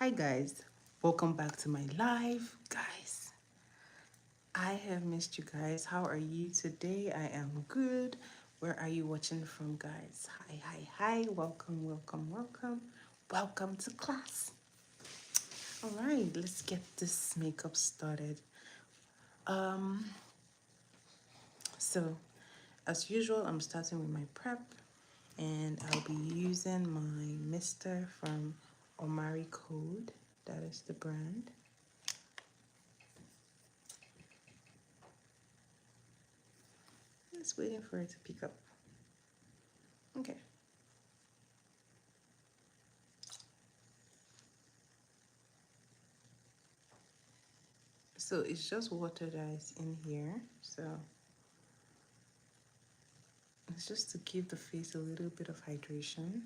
Hi guys, welcome back to my live. Guys, I have missed you guys. How are you today? I am good. Where are you watching from, guys? Hi. Welcome to class. All right, let's get this makeup started. Um, so as usual, I'm starting with my prep and I'll be using my mister from Omari Code. That is the brand. Just waiting for it to pick up. Okay. So it's just water that is in here. So it's just to give the face a little bit of hydration.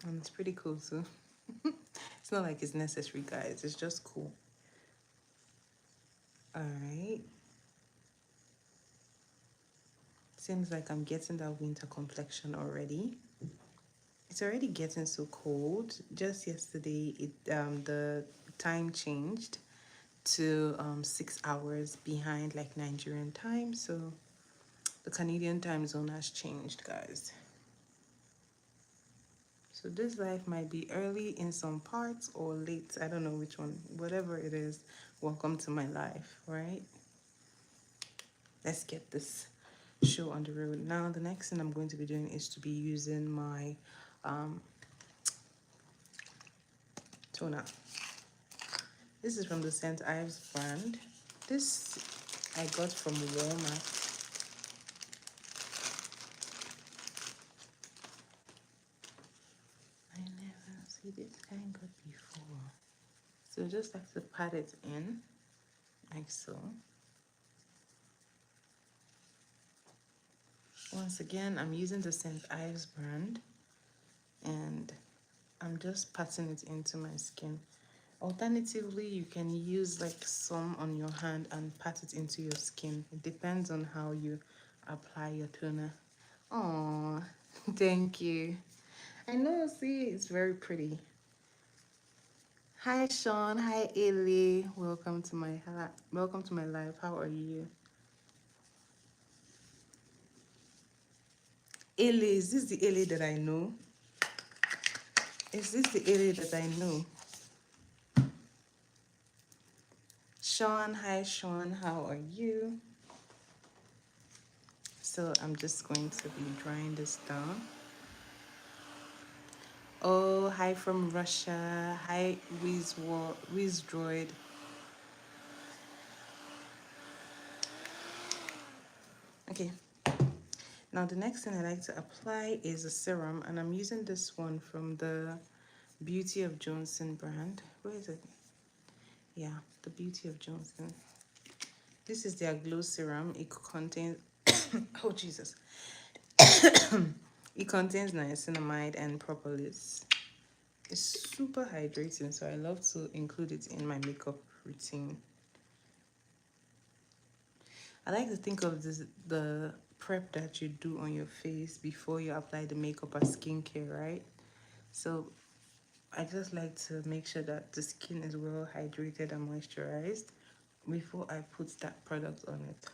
And it's pretty cool too. It's not like it's necessary, guys. It's just cool. All right. Seems like I'm getting that winter complexion already. It's already getting so cold. Just yesterday, the time changed to 6 hours behind like Nigerian time. So the Canadian time zone has changed, guys. So this life might be early in some parts or late. I don't know which one. Whatever it is, welcome to my life, right? Let's get this show on the road. Now, the next thing I'm going to be doing is to be using my toner. This is from the St. Ives brand. This I got from Walmart. I never see this kind of before. So just like to pat it in, like so. Once again, I'm using the St. Ives brand and I'm just patting it into my skin. Alternatively, you can use like some on your hand and pat it into your skin. It depends on how you apply your toner. Oh, thank you. I know, see, it's very pretty. Hi Sean, hi Ailey. Welcome to my live. How are you? Ailey, is this the Ailey that I know? Is this the Ailey that I know? Sean, hi Sean, how are you? So I'm just going to be drying this down. Oh, hi from Russia. Hi, Wizdroid. Okay. Now the next thing I like to apply is a serum, and I'm using this one from the Beauty of Johnson brand. Where is it? Yeah, the Beauty of Johnson. This is their glow serum. It contains oh Jesus. It contains niacinamide and propolis. It's super hydrating, so I love to include it in my makeup routine. I like to think of the prep that you do on your face before you apply the makeup as skincare, right? So I just like to make sure that the skin is well hydrated and moisturized before I put that product on it.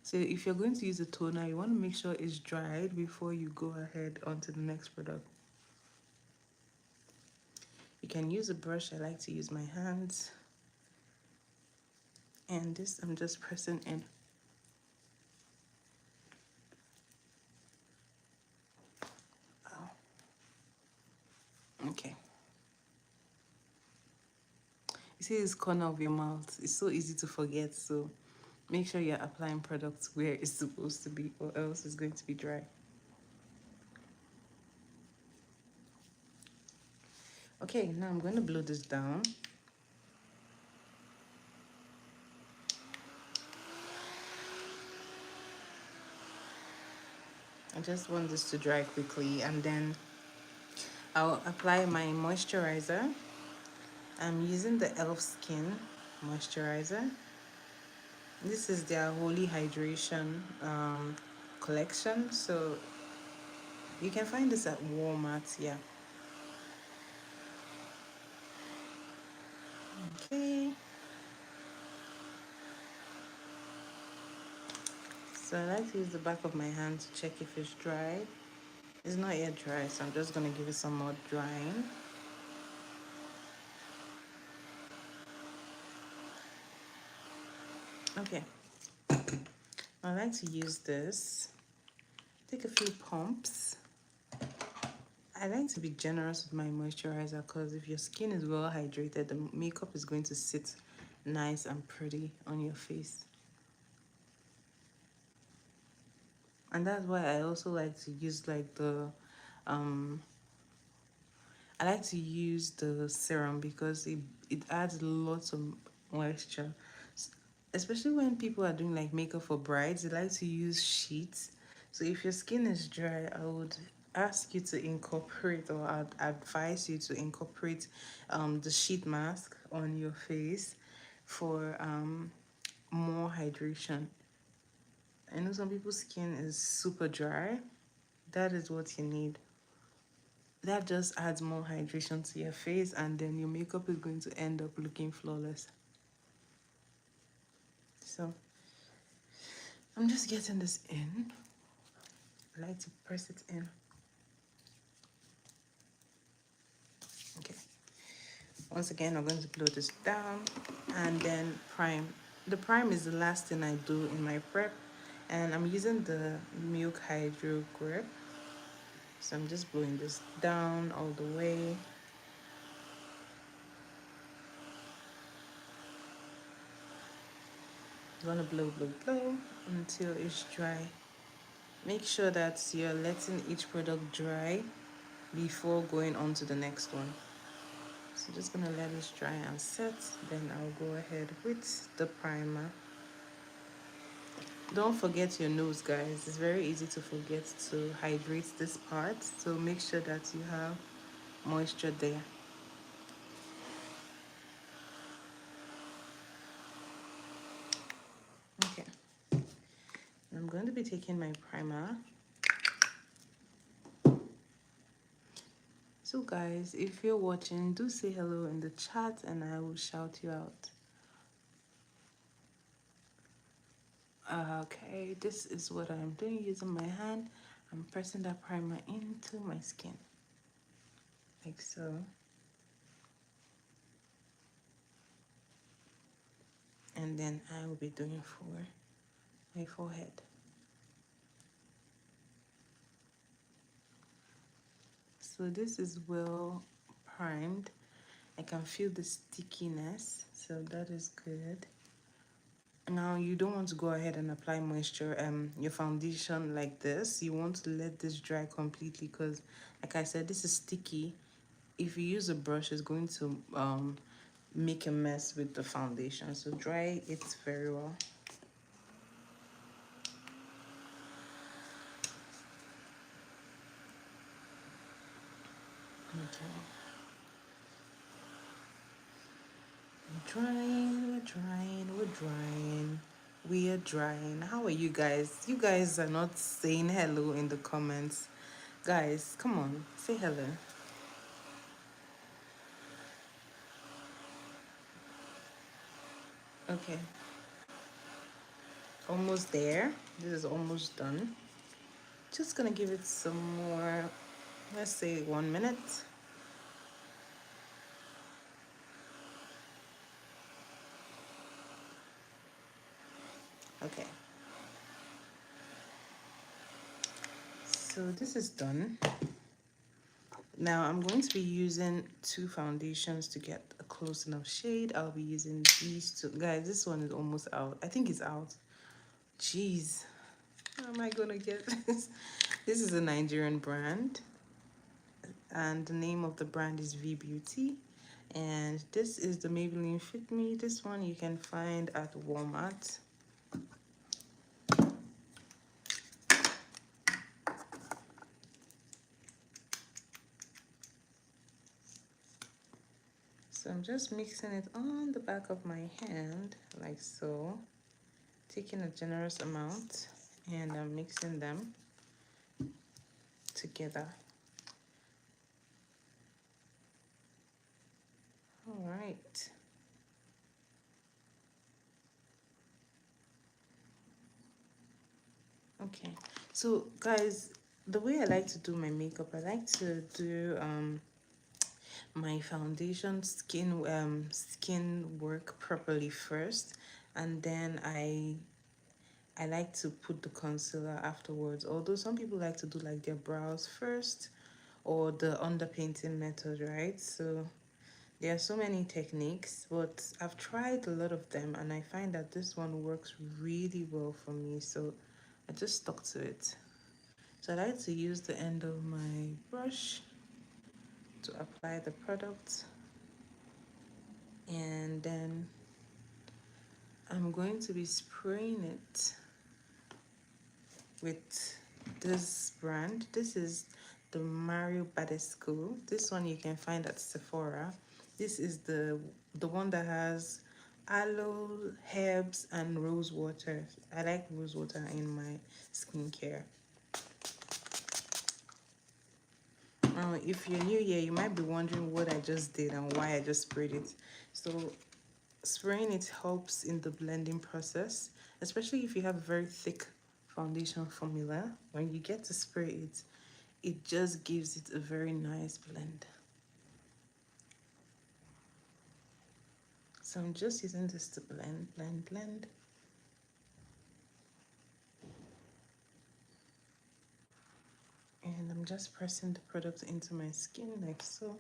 So if you're going to use a toner, you want to make sure it's dried before you go ahead onto the next product. You can use a brush. I like to use my hands. And this I'm just pressing in. Oh, okay. You see this corner of your mouth? It's so easy to forget. So make sure you're applying products where it's supposed to be, or else it's going to be dry. Okay, now I'm going to blow this down. I just want this to dry quickly, and then I'll apply my moisturizer. I'm using the Elf Skin moisturizer. This is their Holy Hydration collection. So You can find this at Walmart, yeah. Okay. So I like to use the back of my hand to check if it's dry. It's not yet dry, so I'm just gonna give it some more drying. Okay. I like to use this. Take a few pumps. I like to be generous with my moisturizer because if your skin is well hydrated, the makeup is going to sit nice and pretty on your face. And that's why I also like to use like um I like to use the serum because it adds lots of moisture. Especially when people are doing like makeup for brides, they like to use sheets. So if your skin is dry, I would ask you to incorporate, or I'd advise you to incorporate the sheet mask on your face for more hydration. I know some people's skin is super dry. That is what you need. That just adds more hydration to your face, and then your makeup is going to end up looking flawless. So I'm just getting this in. I like to press it in. Okay. Once again, I'm going to blow this down and then prime. The prime is the last thing I do in my prep, and I'm using the Milk Hydro Grip. So I'm just blowing this down all the way. I'm gonna blow until it's dry. Make sure that you're letting each product dry before going on to the next one. So just gonna let this dry and set, then I'll go ahead with the primer. Don't forget your nose, guys. It's very easy to forget to hydrate this part, so make sure that you have moisture there. Okay, I'm going to be taking my primer. So guys, if you're watching, do say hello in the chat and I will shout you out. Okay, this is what I'm doing using my hand. I'm pressing that primer into my skin, like so. And then I will be doing for my forehead. So this is well primed. I can feel the stickiness, so that is good. Now you don't want to go ahead and apply moisture your foundation like this. You want to let this dry completely because like I said, this is sticky. If you use a brush, it's going to make a mess with the foundation. So dry it very well. Okay. We're drying. We are drying. How are you guys? You guys are not saying hello in the comments. Guys, come on, say hello. Okay, almost there. This is almost done. Just gonna give it some more, let's say 1 minute. Okay. So this is done. Now I'm going to be using two foundations to get a close enough shade. I'll be using these two. Guys, this one is almost out. I think it's out. Jeez. How am I gonna get this? This is a Nigerian brand, and the name of the brand is V Beauty. And this is the Maybelline Fit Me. This one you can find at Walmart. So I'm just mixing it on the back of my hand, like so. Taking a generous amount, and I'm mixing them together. All right. Okay. So guys, the way I like to do my makeup, I like to do my foundation skin work properly first, and then I like to put the concealer afterwards. Although some people like to do like their brows first or the underpainting method, right? So there are so many techniques, but I've tried a lot of them and I find that this one works really well for me. So I just stuck to it. So I like to use the end of my brush to apply the product, and then I'm going to be spraying it with this brand. This is the Mario Badescu. This one you can find at Sephora. This is the one that has aloe, herbs, and rose water. I like rose water in my skincare. If you're new here, you might be wondering what I just did and why I just sprayed it. So spraying it helps in the blending process, especially if you have a very thick foundation formula. When you get to spray it, it just gives it a very nice blend. So I'm just using this to blend. And I'm just pressing the product into my skin like so.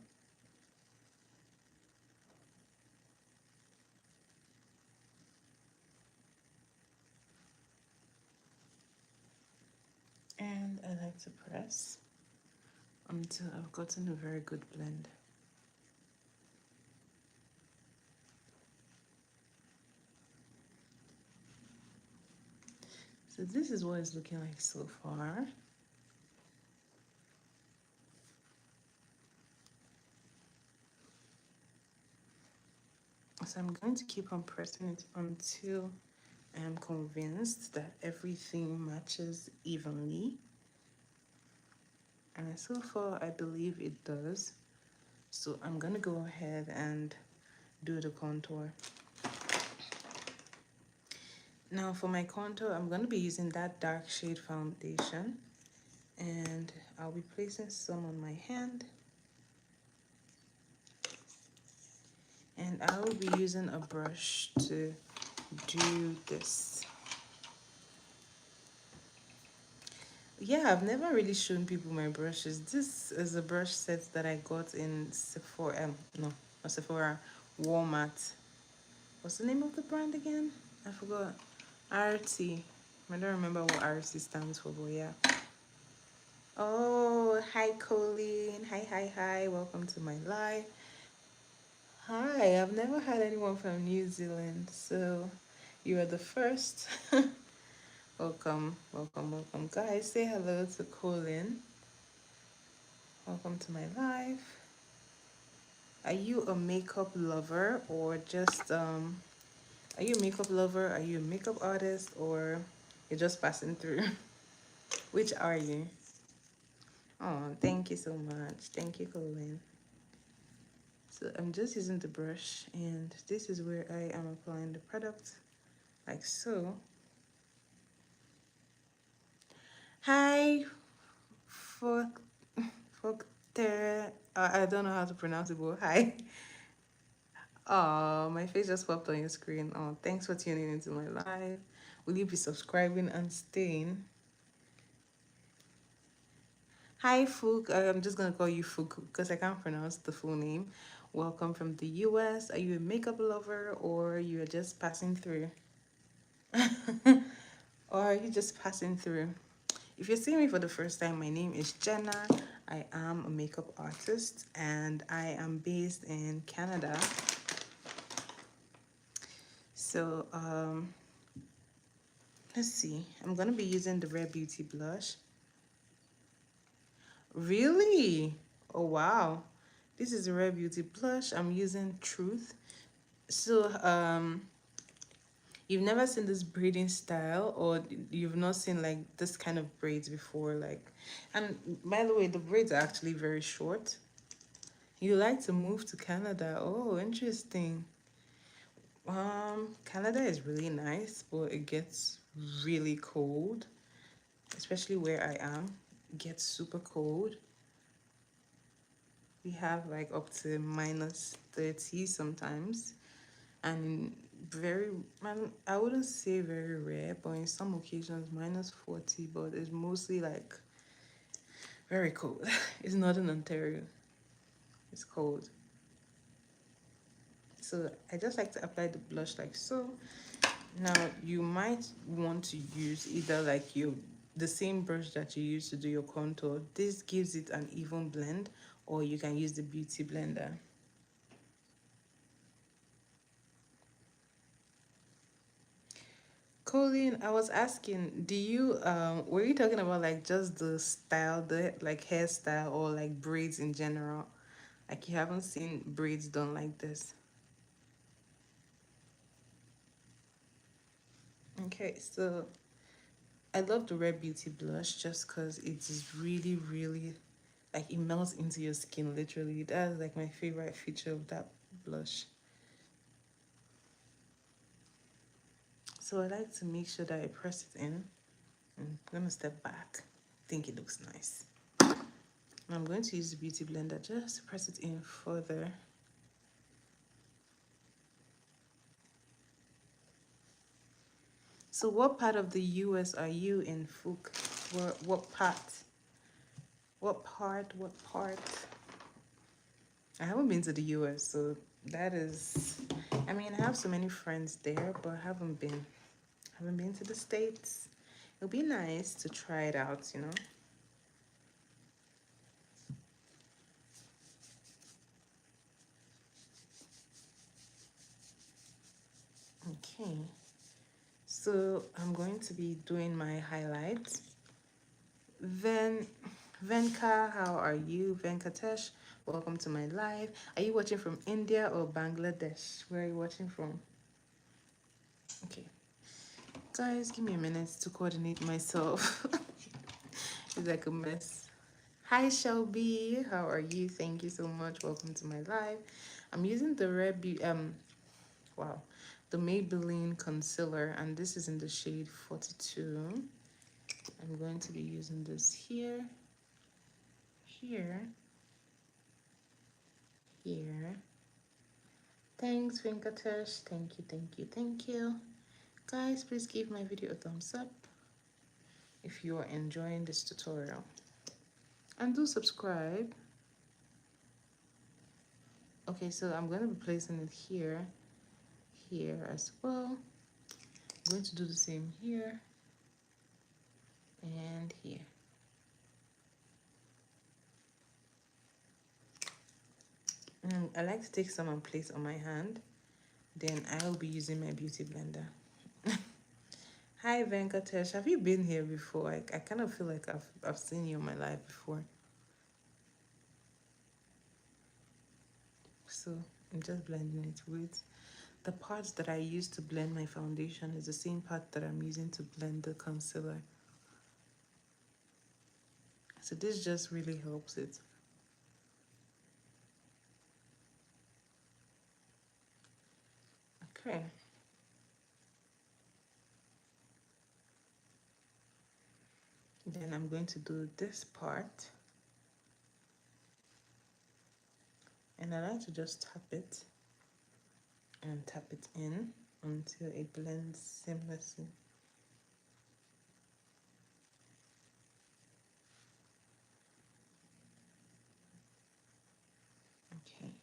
And I like to press until I've gotten a very good blend. So this is what it's looking like so far. So I'm going to keep on pressing it until I am convinced that everything matches evenly. And so far, I believe it does. So I'm gonna go ahead and do the contour. Now for my contour, I'm gonna be using that dark shade foundation, and I'll be placing some on my hand. And I will be using a brush to do this. Yeah, I've never really shown people my brushes. This is a brush set that I got in Sephora, no, not Sephora, Walmart. What's the name of the brand again? I forgot. RT. I don't remember what RT stands for, but yeah. Oh, hi Colleen. Hi. Welcome to my live. Hi, I've never had anyone from New Zealand, so you are the first. Welcome. Guys, say hello to Colin. Welcome to my live. Are you a makeup lover or just are you a makeup lover? Are you a makeup artist, or you're just passing through? Which are you? Oh, thank you so much. Thank you, Colin. So I'm just using the brush, and this is where I am applying the product, like so. Hi, for I don't know how to pronounce it, but hi. Oh, my face just popped on your screen. Oh, thanks for tuning into my live. Will you be subscribing and staying? Hi, Fook. I'm just gonna call you Fook because I can't pronounce the full name. Welcome from the US. Are you a makeup lover, or you're just passing through? Or are you just passing through? If you're seeing me for the first time, my name is Jenna. I am a makeup artist and I am based in Canada. So let's see. I'm gonna be using the Rare Beauty blush. Really? Oh wow. This is a Rare Beauty blush. I'm using Truth. So you've never seen this braiding style, or you've not seen like this kind of braids before, like, and by the way, the braids are actually very short. You like to move to Canada? Oh, interesting. Canada is really nice, but it gets really cold, especially where I am. It gets super cold. We have like up to -30 sometimes, and very, I wouldn't say very rare, but in some occasions -40, but it's mostly like very cold. It's not in Ontario. It's cold. So I just like to apply the blush like so. Now you might want to use either like the same brush that you use to do your contour. This gives it an even blend, or you can use the beauty blender. Colleen, I was asking, do you were you talking about like just the style, the like hairstyle, or like braids in general? Like you haven't seen braids done like this. Okay, so I love the Red Beauty blush just because it is really, really like it melts into your skin literally. That's like my favorite feature of that blush. So I like to make sure that I press it in. And let me step back. I think it looks nice. And I'm going to use the Beauty Blender just to press it in further. So what part of the US are you in, Fook? What part? What part? What part? I haven't been to the US, so that is, I mean, I have so many friends there, but I haven't been to the States. It'll be nice to try it out, you know? Okay, so I'm going to be doing my highlights. Venka, how are you? Venkatesh, welcome to my live. Are you watching from India or Bangladesh? Where are you watching from? Okay, guys, give me a minute to coordinate myself. It's like a mess. Hi Shelby, how are you? Thank you so much. Welcome to my live. I'm using the wow, the Maybelline concealer, and this is in the shade 42. I'm going to be using this here, here, here. Thanks, Venkatesh. Thank you, thank you, thank you. Guys, please give my video a thumbs up if you are enjoying this tutorial. And do subscribe. Okay, so I'm going to be placing it here, here as well. I'm going to do the same here and here. And I like to take some and place on my hand. Then I'll be using my beauty blender. Hi Venkatesh, have you been here before? I kind of feel like I've seen you in my life before. So I'm just blending it with the parts that I use to blend my foundation is the same part that I'm using to blend the concealer. So this just really helps it. Okay. Then I'm going to do this part. And I like to just tap it and tap it in until it blends seamlessly. Okay.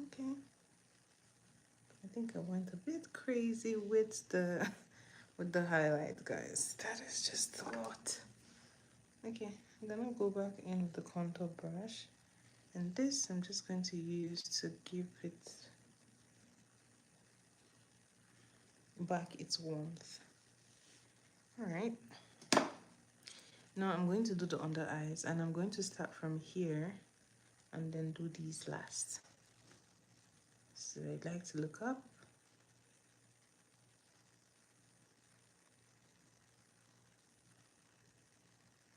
Okay. I think I went a bit crazy with the with the highlight, guys. That is just a lot. Okay, then I'll go back in with the contour brush. And this I'm just going to use to give it back its warmth. Alright. Now I'm going to do the under eyes, and I'm going to start from here and then do these last. So I like to look up.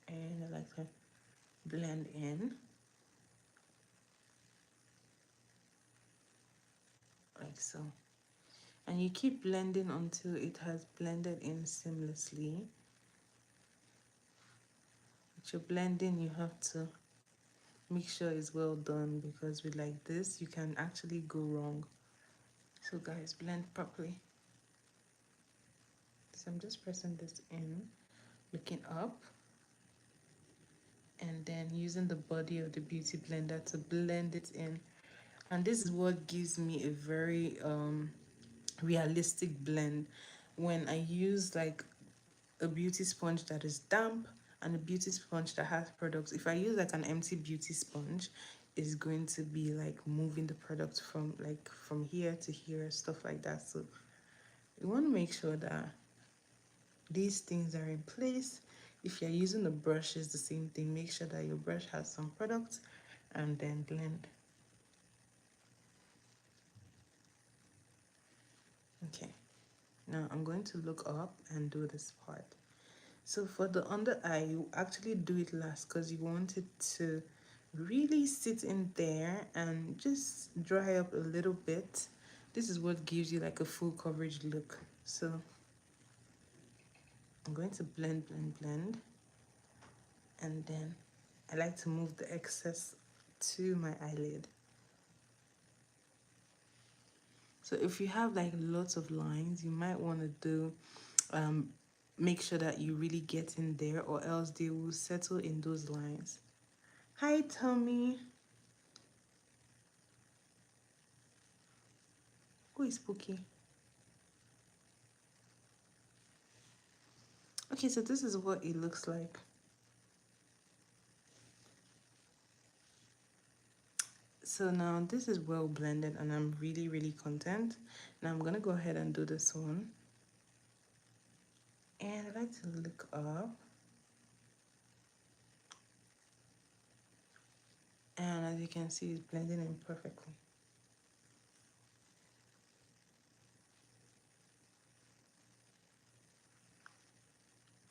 And I like to blend in. Like so. And you keep blending until it has blended in seamlessly. With your blending, you have to make sure it's well done, because with like this, you can actually go wrong. So guys, blend properly. So I'm just pressing this in, looking up, and then using the body of the beauty blender to blend it in. And this is what gives me a very realistic blend. When I use like a beauty sponge that is damp and a beauty sponge that has products, if I use like an empty beauty sponge, it's going to be like moving the product from here to here, stuff like that. So you want to make sure that these things are in place. If you're using a brush, it's the same thing. Make sure that your brush has some products, and then blend. Okay, now I'm going to look up and do this part. So for the under eye, you actually do it last because you want it to really sit in there and just dry up a little bit. This is what gives you like a full coverage look. So I'm going to blend, blend, blend. And then I like to move the excess to my eyelid. So if you have like lots of lines, you might want to do make sure that you really get in there, or else they will settle in those lines. Hi Tommy. Who is Spooky? Okay, so this is what it looks like. So now this is well blended and I'm really, really content. Now I'm gonna go ahead and do this one. And I like to look up. And as you can see, it's blending in perfectly.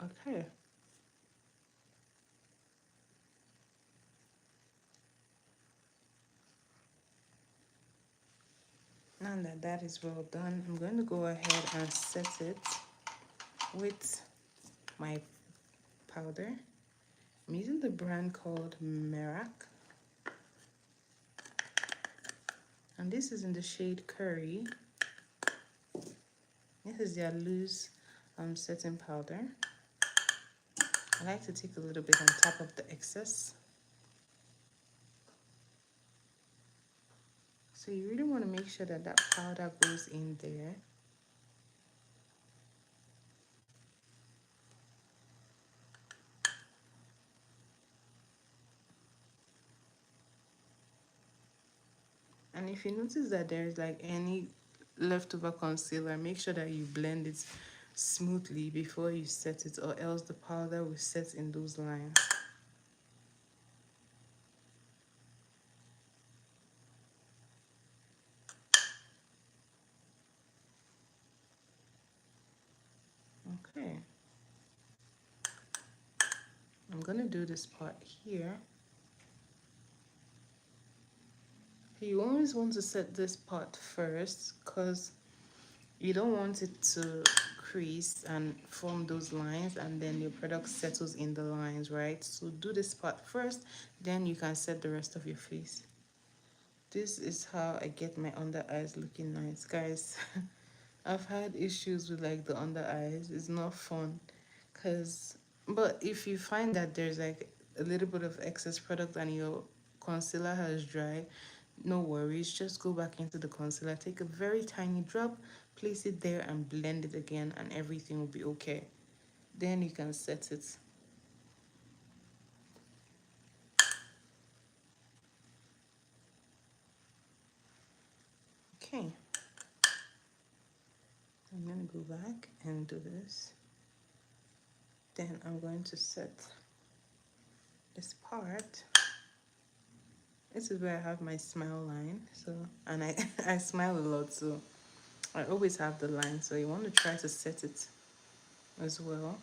Okay. Now that that is well done, I'm going to go ahead and set it with my powder. I'm using the brand called Merak. And this is in the shade Curry. This is their loose setting powder. I like to take a little bit on top of the excess. So you really want to make sure that that powder goes in there. And if you notice that there's like any leftover concealer, make sure that you blend it smoothly before you set it, or else the powder will set in those lines. Okay. I'm gonna do this part here. You always want to set this part first because you don't want it to crease and form those lines and then your product settles in the lines, right? So do this part first, then you can set the rest of your face. This is how I get my under eyes looking nice, guys. I've had issues with like the under eyes. It's not fun, but if you find that there's like a little bit of excess product and your concealer has dried, no worries, just go back into the concealer, take a very tiny drop, place it there and blend it again, and everything will be okay. Then you can set it. Okay, I'm gonna go back and do this. Then I'm going to set this part This is where I have my smile line. So, and I I smile a lot, so I always have the line. So you want to try to set it as well.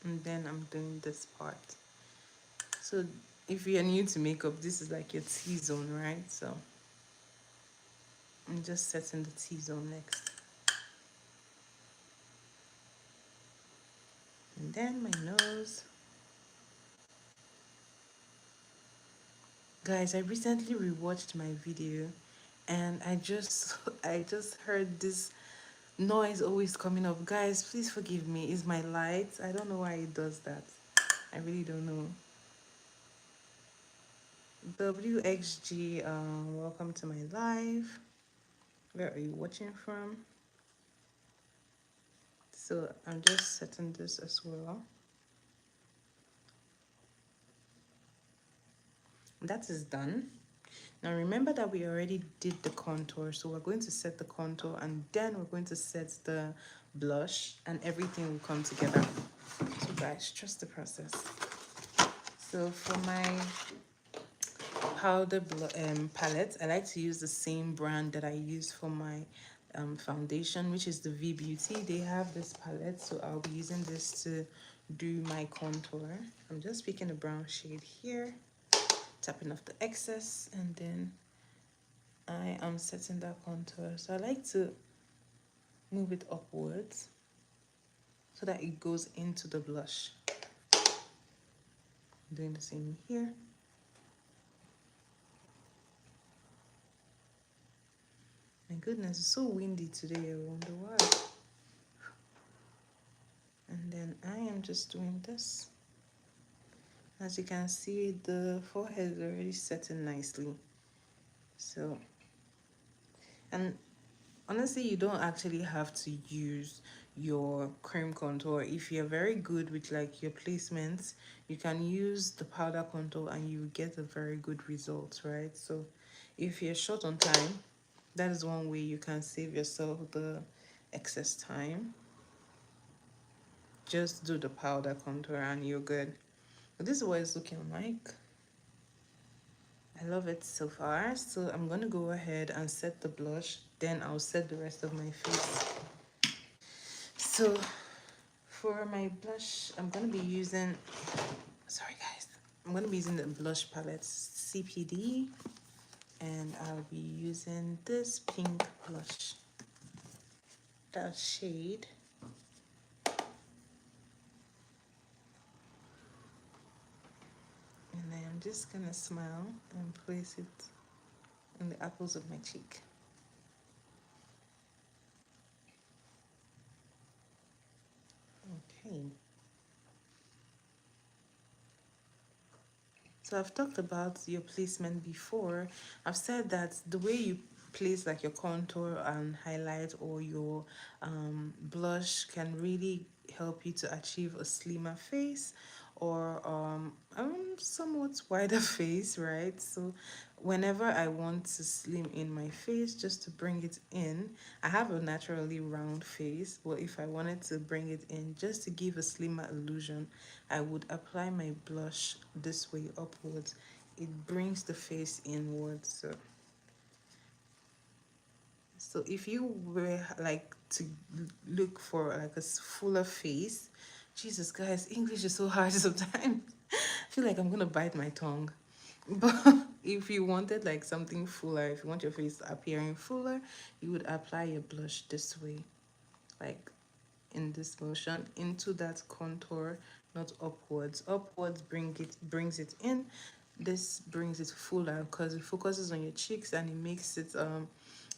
And then I'm doing this part. So if you're new to makeup, this is like your T-zone, right? So I'm just setting the T-zone next. And then my nose. Guys, I recently rewatched my video and I just heard this noise always coming up. Guys, please forgive me. It's my light. I don't know why it does that. I really don't know. WXG, welcome to my live. Where are you watching from? So I'm just setting this as well. That is done. Now remember that we already did the contour, so we're going to set the contour and then we're going to set the blush and everything will come together. So guys, trust the process. So for my powder palette, I like to use the same brand that I use for my foundation, which is the V Beauty. They have this palette, so I'll be using this to do my contour. I'm just picking a brown shade here, tapping off the excess, and then I am setting that contour. So I like to move it upwards so that it goes into the blush. I'm doing the same here. My goodness, it's so windy today. I wonder why. And then I am just doing this. As you can see, the forehead is already setting nicely. So, and honestly, you don't actually have to use your cream contour. If you're very good with like your placements, you can use the powder contour and you get a very good result, right? So if you're short on time, that is one way you can save yourself the excess time. Just do the powder contour and you're good. But this is what it's looking like. I love it so far. So I'm going to go ahead and set the blush. Then I'll set the rest of my face. So for my blush, I'm going to be using... Sorry, guys. I'm going to be using the blush palette CPD. And I'll be using this pink blush. That shade. And then I'm just going to smile and place it in the apples of my cheek. Okay. So I've talked about your placement before. I've said that the way you place like your contour and highlight or your blush can really help you to achieve a slimmer face or somewhat wider face, right? So whenever I want to slim in my face just to bring it in, I have a naturally round face, but if I wanted to bring it in just to give a slimmer illusion, I would apply my blush this way upwards. It brings the face inwards. So if you were like to look for like a fuller face, Jesus guys, English is so hard sometimes. I feel like I'm gonna bite my tongue. But if you wanted like something fuller, if you want your face appearing fuller, you would apply your blush this way, like in this motion into that contour, not upwards. Upwards brings it in. This brings it fuller because it focuses on your cheeks and it makes it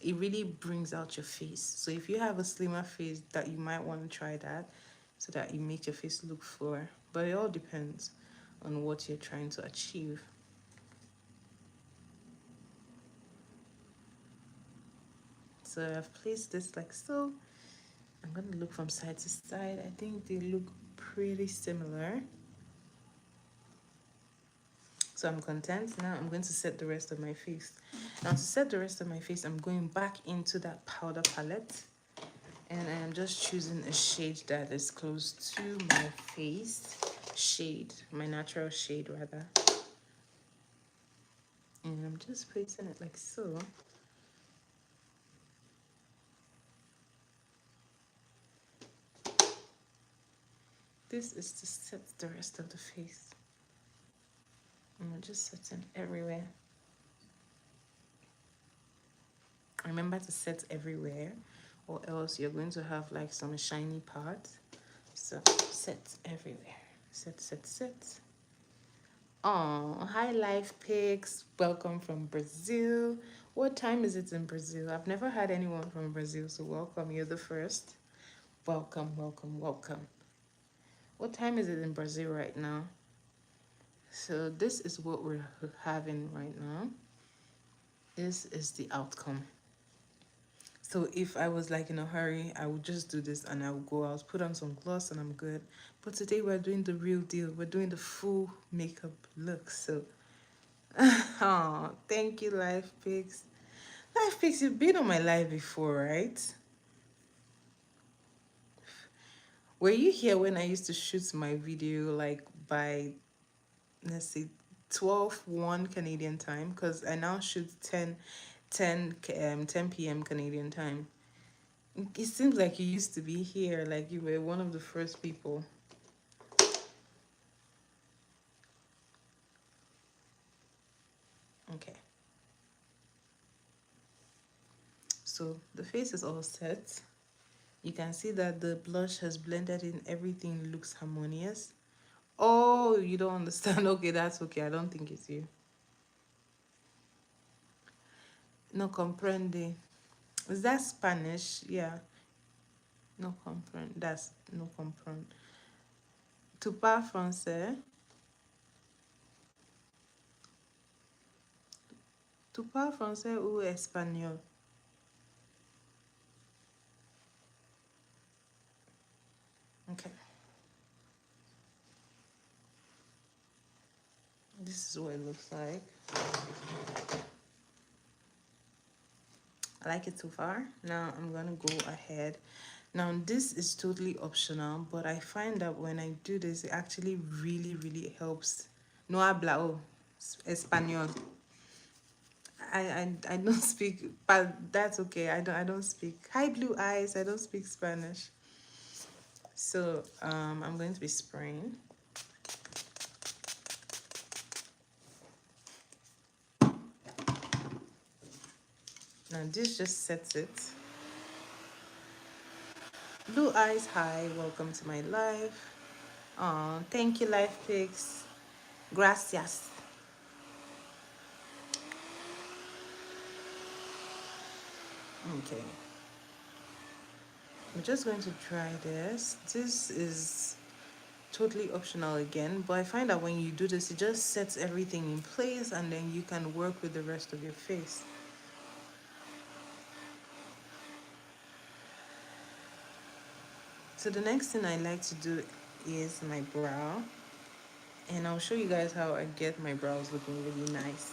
it really brings out your face. So if you have a slimmer face, that you might want to try that so that it makes your face look fuller. But it all depends on what you're trying to achieve. So I've placed this like so. I'm going to look from side to side. I think they look pretty similar. So I'm content. Now I'm going to set the rest of my face. Now to set the rest of my face, I'm going back into that powder palette. And I am just choosing a shade that is close to my face. Shade, my natural shade rather. And I'm just placing it like so. This is to set the rest of the face. And I'm just setting everywhere. Remember to set everywhere, or else you're going to have like some shiny parts. So set everywhere. Set, set, set. Oh, hi Life Pics. Welcome from Brazil. What time is it in Brazil? I've never had anyone from Brazil, so welcome. You're the first. Welcome, welcome, welcome. What time is it in Brazil right now? So this is what we're having right now. This is the outcome. So if I was like in a hurry, I would just do this and I would go out, put on some gloss and I'm good. But today we're doing the real deal. We're doing the full makeup look. So, oh, thank you, Life Pics. Life Pics, you've been on my live before, right? Were you here when I used to shoot my video like by, let's see, 12:01 Canadian time? Because I now shoot 10 p.m. Canadian time. It seems like you used to be here, like you were one of the first people. Okay. So the face is all set. You can see that the blush has blended in, everything looks harmonious. Oh, you don't understand? Okay, that's okay. I don't think it's you. No comprende. Is that Spanish? Yeah. No comprende. That's no comprende. Tu parles français? Tu parles français ou espagnol? Okay. This is what it looks like. I like it so far. Now I'm gonna go ahead. Now this is totally optional, but I find that when I do this, it actually really helps. No habla español. I don't speak, but that's okay. I don't speak. Hi Blue Eyes. I don't speak Spanish. So I'm going to be spraying. Now this just sets it. Blue Eyes, hi, welcome to my live. Oh, thank you, Life Pics. Gracias. Okay. I'm just going to try this. This is totally optional again, but I find that when you do this, it just sets everything in place and then you can work with the rest of your face. So the next thing I like to do is my brow, and I'll show you guys how I get my brows looking really nice.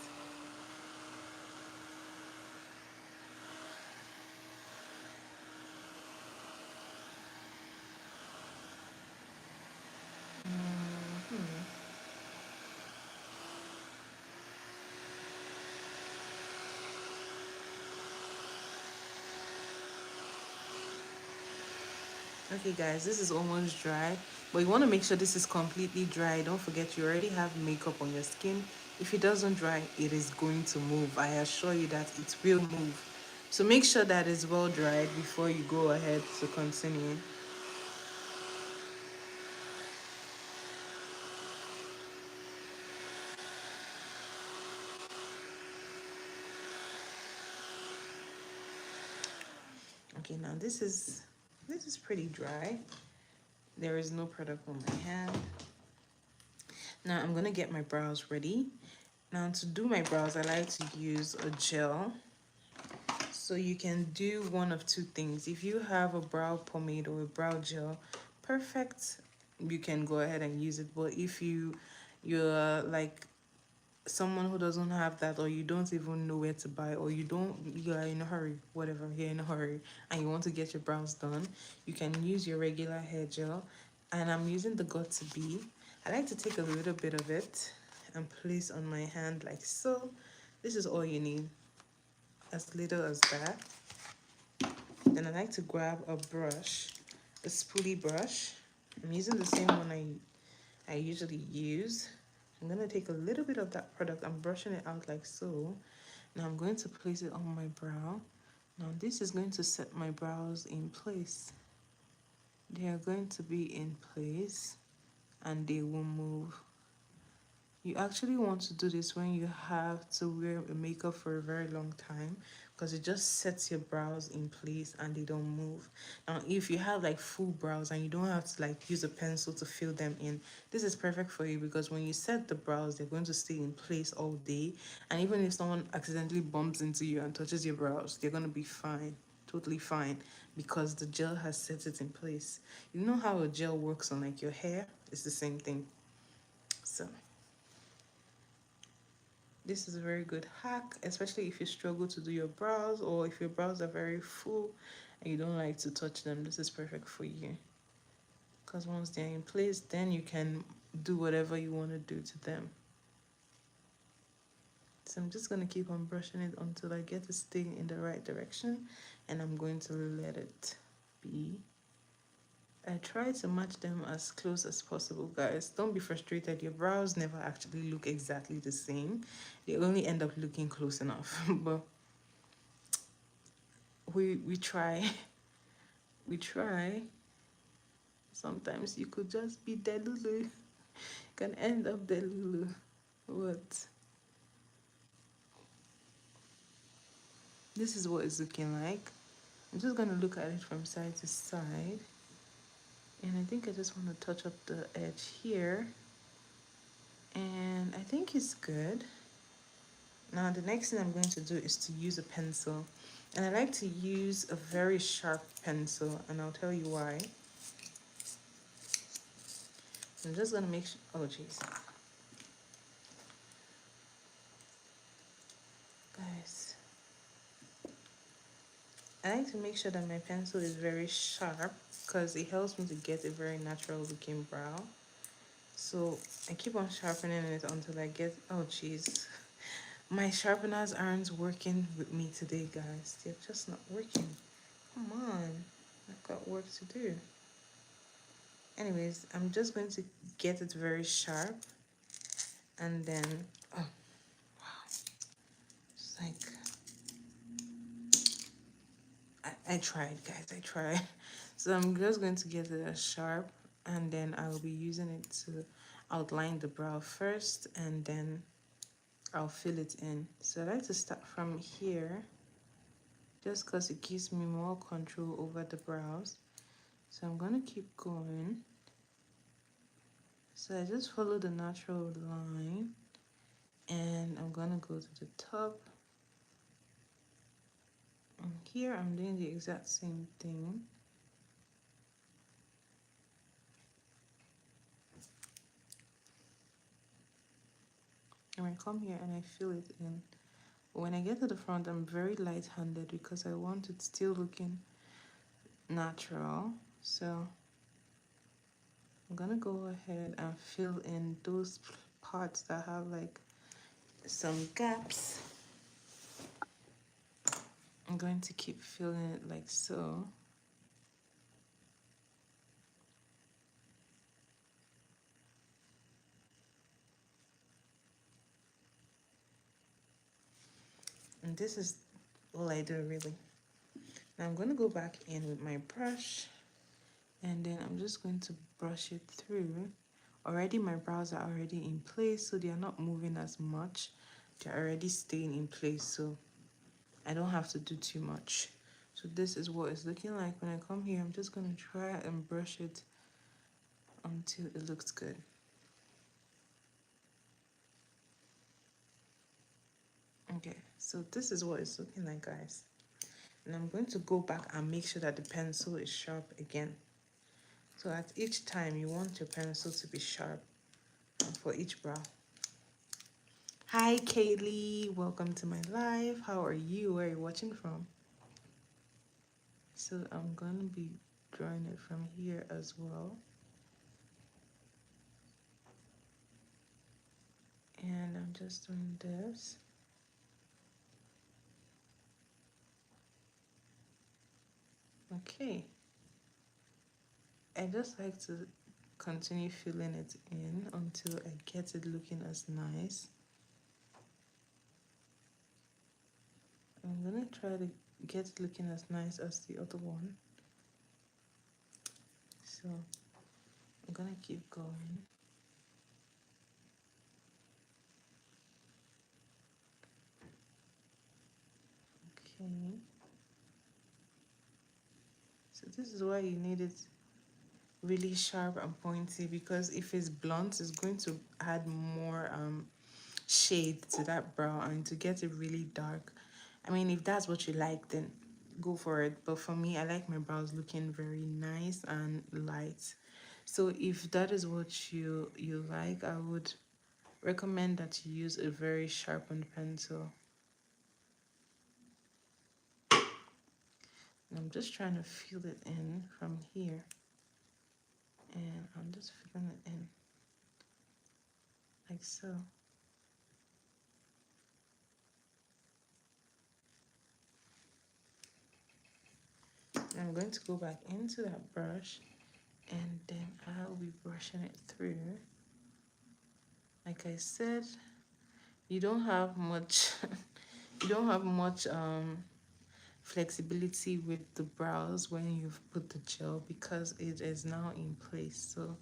Okay guys, this is almost dry, but you want to make sure this is completely dry. Don't forget you already have makeup on your skin. If it doesn't dry, it is going to move. I assure you that it will move. So make sure that it's well dried before you go ahead to continue. Okay, now this is pretty dry. There is no product on my hand. Now I'm gonna get my brows ready. Now to do my brows, I like to use a gel. So you can do one of two things. If you have a brow pomade or a brow gel, perfect. You can go ahead and use it. But if you're like someone who doesn't have that, or you don't even know where to buy, or you are in a hurry, whatever, you're in a hurry and you want to get your brows done, you can use your regular hair gel. And I'm using the Got2b. I like to take a little bit of it and place on my hand like so. This is all you need, as little as that. Then I like to grab a brush, a spoolie brush. I'm using the same one I usually use. I'm going to take a little bit of that product. I'm brushing it out like so. Now I'm going to place it on my brow. Now this is going to set my brows in place. They are going to be in place and they will move. You actually want to do this when you have to wear a makeup for a very long time, because it just sets your brows in place and they don't move. Now, if you have like full brows and you don't have to like use a pencil to fill them in, this is perfect for you, because when you set the brows, they're going to stay in place all day. And even if someone accidentally bumps into you and touches your brows, they're going to be fine, totally fine, because the gel has set it in place. You know how a gel works on like your hair? It's the same thing. So this is a very good hack, especially if you struggle to do your brows, or if your brows are very full and you don't like to touch them. This is perfect for you, because once they're in place, then you can do whatever you want to do to them. So I'm just going to keep on brushing it until I get it stay in the right direction, and I'm going to let it be. I try to match them as close as possible, guys. Don't be frustrated. Your brows never actually look exactly the same. They only end up looking close enough. But we try. We try. Sometimes you could just be Delulu. You can end up Delulu. What? This is what it's looking like. I'm just gonna look at it from side to side. And I think I just want to touch up the edge here. And I think it's good. Now the next thing I'm going to do is to use a pencil. And I like to use a very sharp pencil, and I'll tell you why. I'm just gonna make sure, oh jeez. Guys, I like to make sure that my pencil is very sharp, because it helps me to get a very natural looking brow. So I keep on sharpening it until I get, oh jeez. My sharpeners aren't working with me today, guys. They're just not working. Come on, I've got work to do. Anyways, I'm just going to get it very sharp, and then, oh, wow. It's like, I tried, guys, I tried. So I'm just going to get it as sharp, and then I'll be using it to outline the brow first, and then I'll fill it in. So I like to start from here, just because it gives me more control over the brows. So I'm going to keep going. So I just follow the natural line, and I'm going to go to the top. And here I'm doing the exact same thing. And I come here and I fill it in. When I get to the front, I'm very light-handed because I want it still looking natural. So I'm gonna go ahead and fill in those parts that have like some gaps. I'm going to keep filling it like so. And this is all I do really. Now I'm gonna go back in with my brush, and then I'm just going to brush it through. Already my brows are already in place, so they are not moving as much. They're already staying in place, so I don't have to do too much. So this is what it's looking like. When I come here, I'm just gonna try and brush it until it looks good. Okay, so this is what it's looking like, guys. And I'm going to go back and make sure that the pencil is sharp again. So at each time, you want your pencil to be sharp for each brow. Hi, Kaylee. Welcome to my live. How are you? Where are you watching from? So I'm going to be drawing it from here as well. And I'm just doing this. Okay. I just like to continue filling it in until I get it looking as nice. I'm gonna try to get it looking as nice as the other one. So I'm gonna keep going. Okay. So this is why you need it really sharp and pointy, because if it's blunt, it's going to add more shade to that brow, and to get it really dark. I mean, if that's what you like, then go for it. But for me, I like my brows looking very nice and light. So if that is what you like, I would recommend that you use a very sharpened pencil. And I'm just trying to fill it in from here, and I'm just filling it in like so. I'm going to go back into that brush, and then I'll be brushing it through. Like I said, you don't have much you don't have much flexibility with the brows when you've put the gel, because it is now in place. So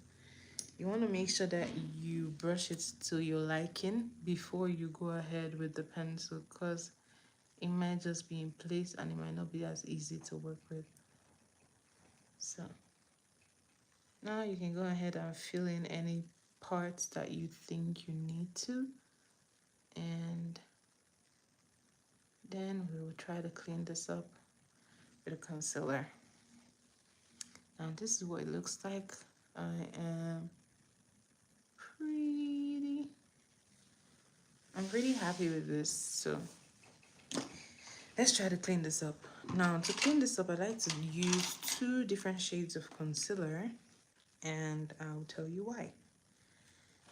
you want to make sure that you brush it to your liking before you go ahead with the pencil, because it might just be in place and it might not be as easy to work with. So now you can go ahead and fill in any parts that you think you need to, and then we will try to clean this up with a concealer. And this is what it looks like. I am pretty I'm pretty happy with this. So let's try to clean this up. Now to clean this up, I like to use two different shades of concealer, and I'll tell you why.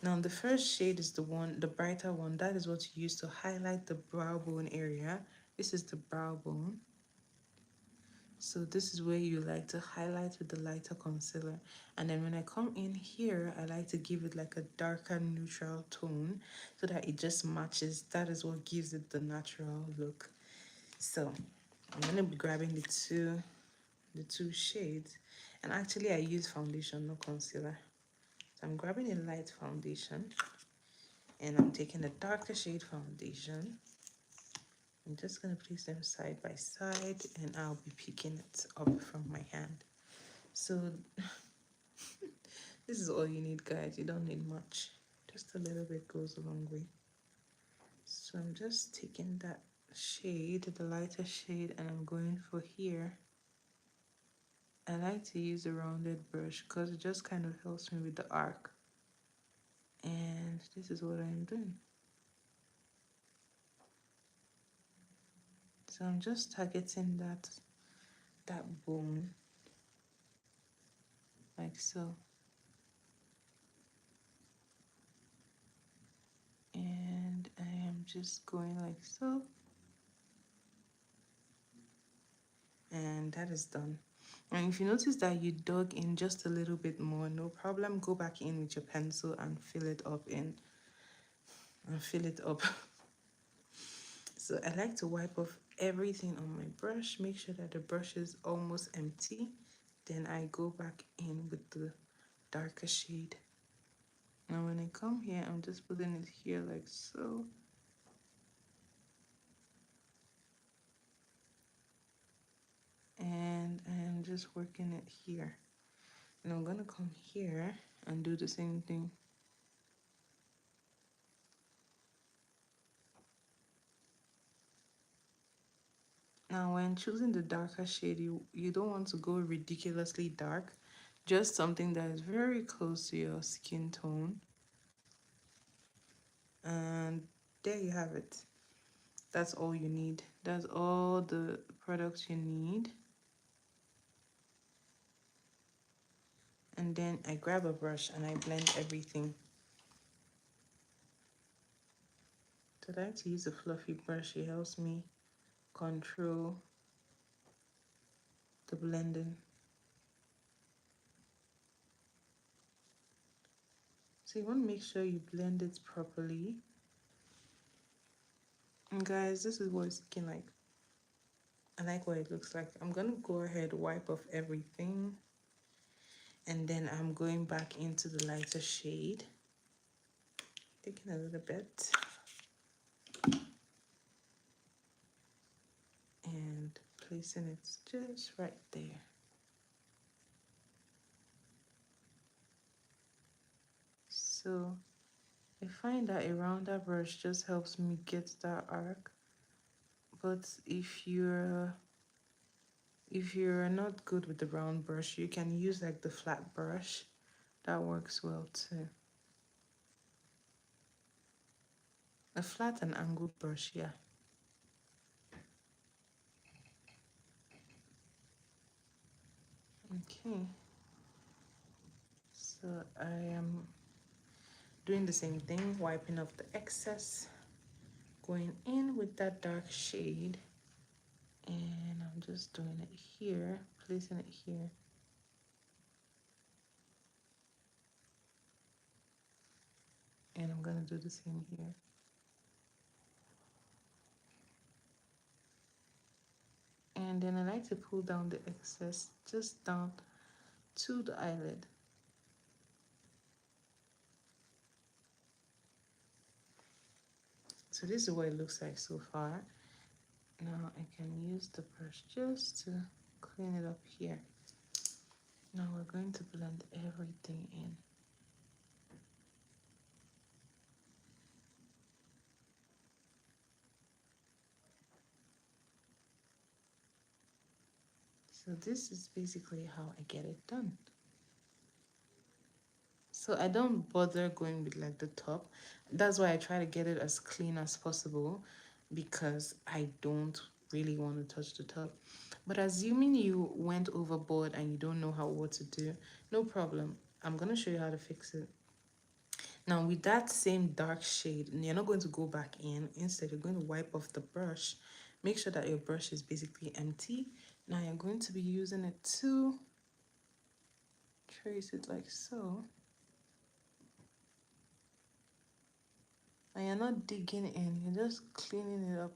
Now the first shade is the brighter one. That is what you use to highlight the brow bone area. This is the brow bone. So this is where you like to highlight with the lighter concealer. And then when I come in here, I like to give it like a darker neutral tone so that it just matches. That is what gives it the natural look. So I'm gonna be grabbing the two shades. And actually I use foundation, no concealer. So I'm grabbing a light foundation, and I'm taking a darker shade foundation. I'm just going to place them side by side, and I'll be picking it up from my hand. So this is all you need, guys. You don't need much. Just a little bit goes a long way. So I'm just taking that shade, the lighter shade, and I'm going for here. I like to use a rounded brush because it just kind of helps me with the arc. And this is what I'm doing. So I'm just targeting that bone, like so. And I am just going like so. And that is done. And if you notice that you dug in just a little bit more, no problem. Go back in with your pencil and fill it up So I like to wipe off everything on my brush, make sure that the brush is almost empty. Then I go back in with the darker shade. Now when I come here, I'm just putting it here like so. And I am just working it here. And I'm gonna come here and do the same thing. Now when choosing the darker shade, you don't want to go ridiculously dark, just something that is very close to your skin tone. And There you have it. That's all you need. That's all the products you need. And then I grab a brush and I blend everything. So I like to use a fluffy brush. It helps me control the blending. So you want to make sure you blend it properly. And guys, this is what it's looking like. I like what it looks like. I'm gonna go ahead, wipe off everything, and then I'm going back into the lighter shade, taking a little bit and placing it just right there. So I find that a rounder brush just helps me get that arc. But if you're not good with the round brush, you can use like the flat brush. That works well too. A flat and angled brush, yeah. Okay. So I am doing the same thing, wiping off the excess, going in with that dark shade, and I'm just doing it here, placing it here. And I'm gonna do the same here. And then I like to pull down the excess just down to the eyelid. So this is what it looks like so far. Now I can use the brush just to clean it up here. Now we're going to blend everything in. So this is basically how I get it done. So I don't bother going with like the top. That's why I try to get it as clean as possible, because I don't really want to touch the top. But assuming you went overboard and you don't know what to do, no problem. I'm going to show you how to fix it. Now with that same dark shade, you're not going to go back in. Instead, you're going to wipe off the brush. Make sure that your brush is basically empty. Now you're going to be using it to trace it like so. And you're not digging in, you're just cleaning it up.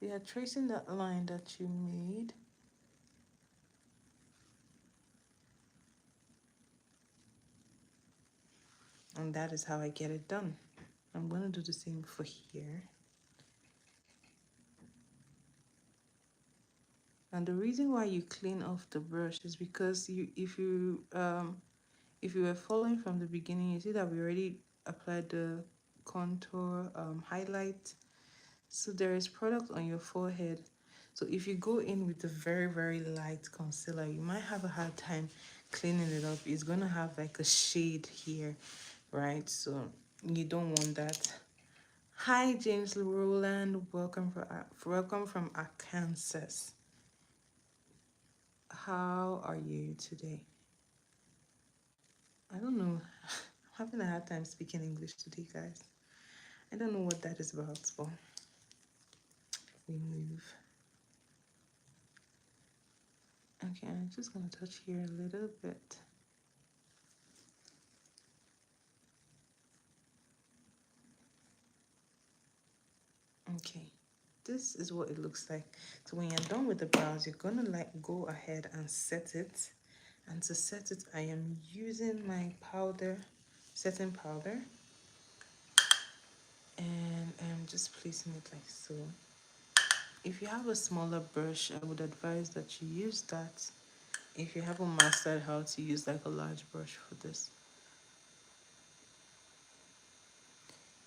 You're tracing that line that you made. And that is how I get it done. I'm going to do the same for here. And the reason why you clean off the brush is because if you were following from the beginning, you see that we already applied the contour highlight. So there is product on your forehead. So if you go in with a very, very light concealer, you might have a hard time cleaning it up. It's going to have like a shade here, right? So you don't want that. Hi, James Rowland. Welcome from Arkansas. How are you today? I don't know. I'm having a hard time speaking English today, guys. I don't know what that is about, but we move. Okay, I'm just gonna touch here a little bit. Okay, this is what it looks like. So when you're done with the brows, you're gonna like go ahead and set it. And to set it, I am using my powder, setting powder. And I'm just placing it like so. If you have a smaller brush, I would advise that you use that. If you haven't mastered how to use like a large brush for this.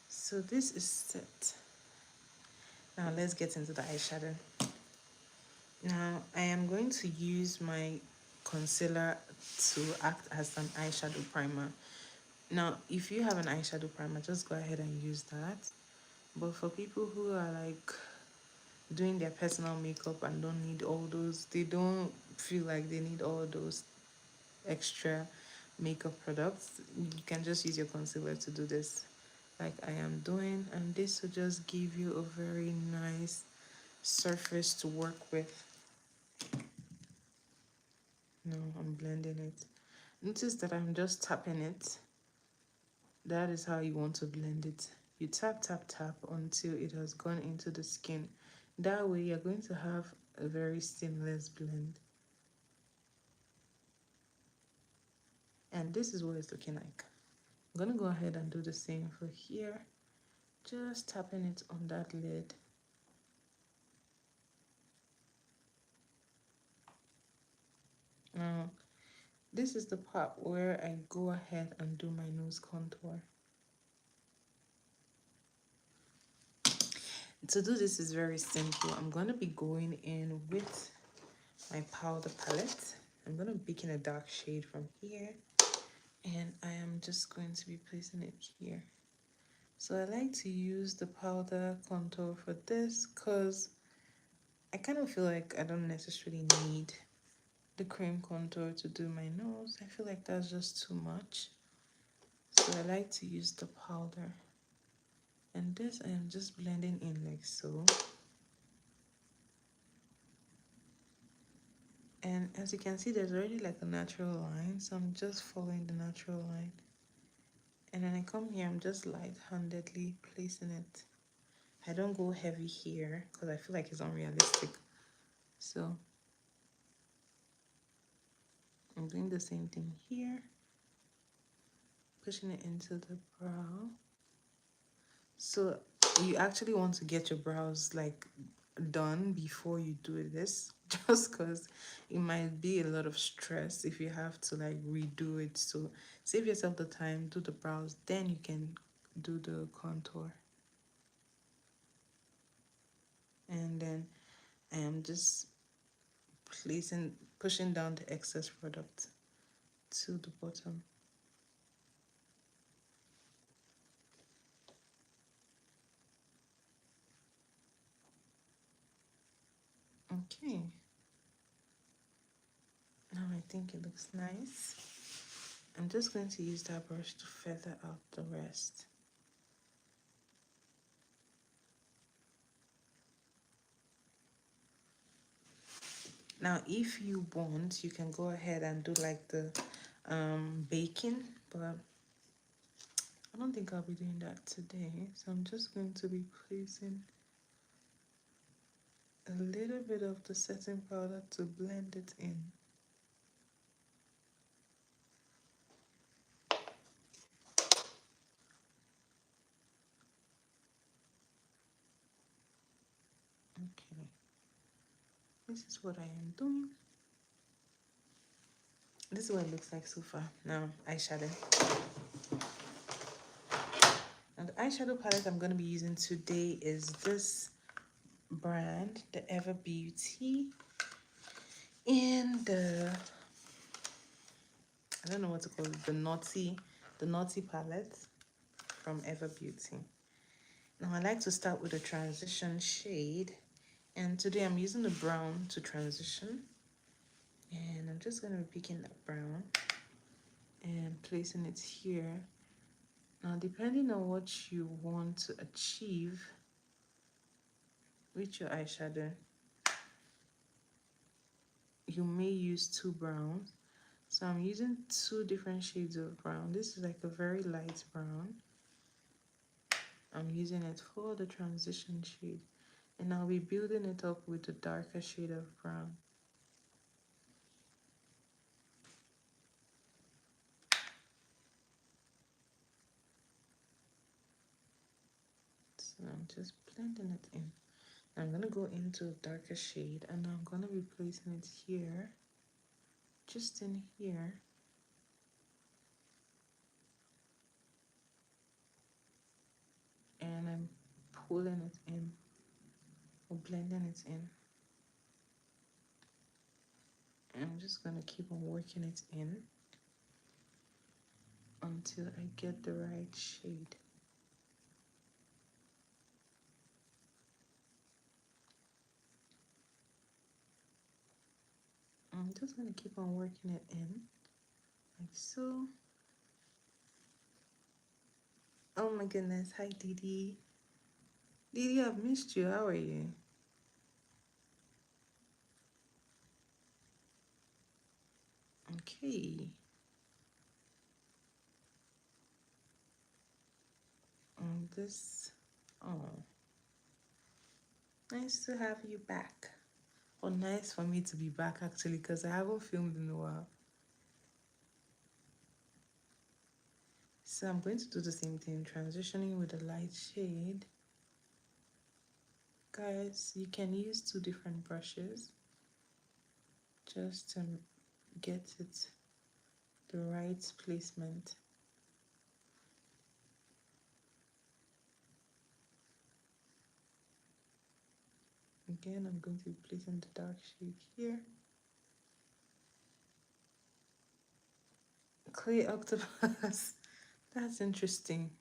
So this is set. Now let's get into the eyeshadow. Now I am going to use my concealer to act as an eyeshadow primer. Now if you have an eyeshadow primer, just go ahead and use that. But for people who are like doing their personal makeup and don't need all those, they don't feel like they need all those extra makeup products, you can just use your concealer to do this like I am doing, and this will just give you a very nice surface to work with. No, I'm blending it. Notice that I'm just tapping it. That is how you want to blend it. You tap, tap, tap until it has gone into the skin. That way you're going to have a very seamless blend. And this is what it's looking like. I'm gonna go ahead and do the same for here. Just tapping it on that lid. Now, this is the part where I go ahead and do my nose contour. To do this is very simple. I'm going to be going in with my powder palette. I'm going to be picking a dark shade from here, and I am just going to be placing it here. So I like to use the powder contour for this because I kind of feel like I don't necessarily need the cream contour to do my nose. I feel like that's just too much. So I like to use the powder. And this I am just blending in like so. And as you can see, there's already like a natural line, so I'm just following the natural line. And then I come here, I'm just light-handedly placing it. I don't go heavy here because I feel like it's unrealistic. So I'm doing the same thing here, pushing it into the brow. So you actually want to get your brows like done before you do this, just because it might be a lot of stress if you have to like redo it. So save yourself the time, do the brows, then you can do the contour. And then I am just pushing down the excess product to the bottom. Okay, now I think it looks nice. I'm just going to use that brush to feather out the rest. Now, if you want, you can go ahead and do like the baking, but I don't think I'll be doing that today. So I'm just going to be placing a little bit of the setting powder to blend it in. Okay, this is what I am doing. This is what it looks like so far. Now, eyeshadow. And the eyeshadow palette I'm going to be using today is this brand, the Ever Beauty, in the, I don't know what to call it, the Naughty palette from Ever Beauty. Now I like to start with a transition shade, and today I'm using the brown to transition, and I'm just going to be picking that brown and placing it here. Now depending on what you want to achieve with your eyeshadow, you may use two browns. So I'm using two different shades of brown. This is like a very light brown. I'm using it for the transition shade, and I'll be building it up with a darker shade of brown. So I'm just blending it in. I'm gonna go into a darker shade, and I'm gonna be placing it here, just in here. And I'm pulling it in, or blending it in. And I'm just gonna keep on working it in until I get the right shade. just going to keep on working it in, like so. Oh my goodness. Hi, Didi. Didi, I've missed you. How are you? Okay. This. Oh, nice to have you back. Oh, nice for me to be back actually, because I haven't filmed in a while. So I'm going to do the same thing, transitioning with a light shade. Guys, you can use two different brushes just to get it the right placement. Again, I'm going to be placing the dark shade here. Clay octopus. That's interesting.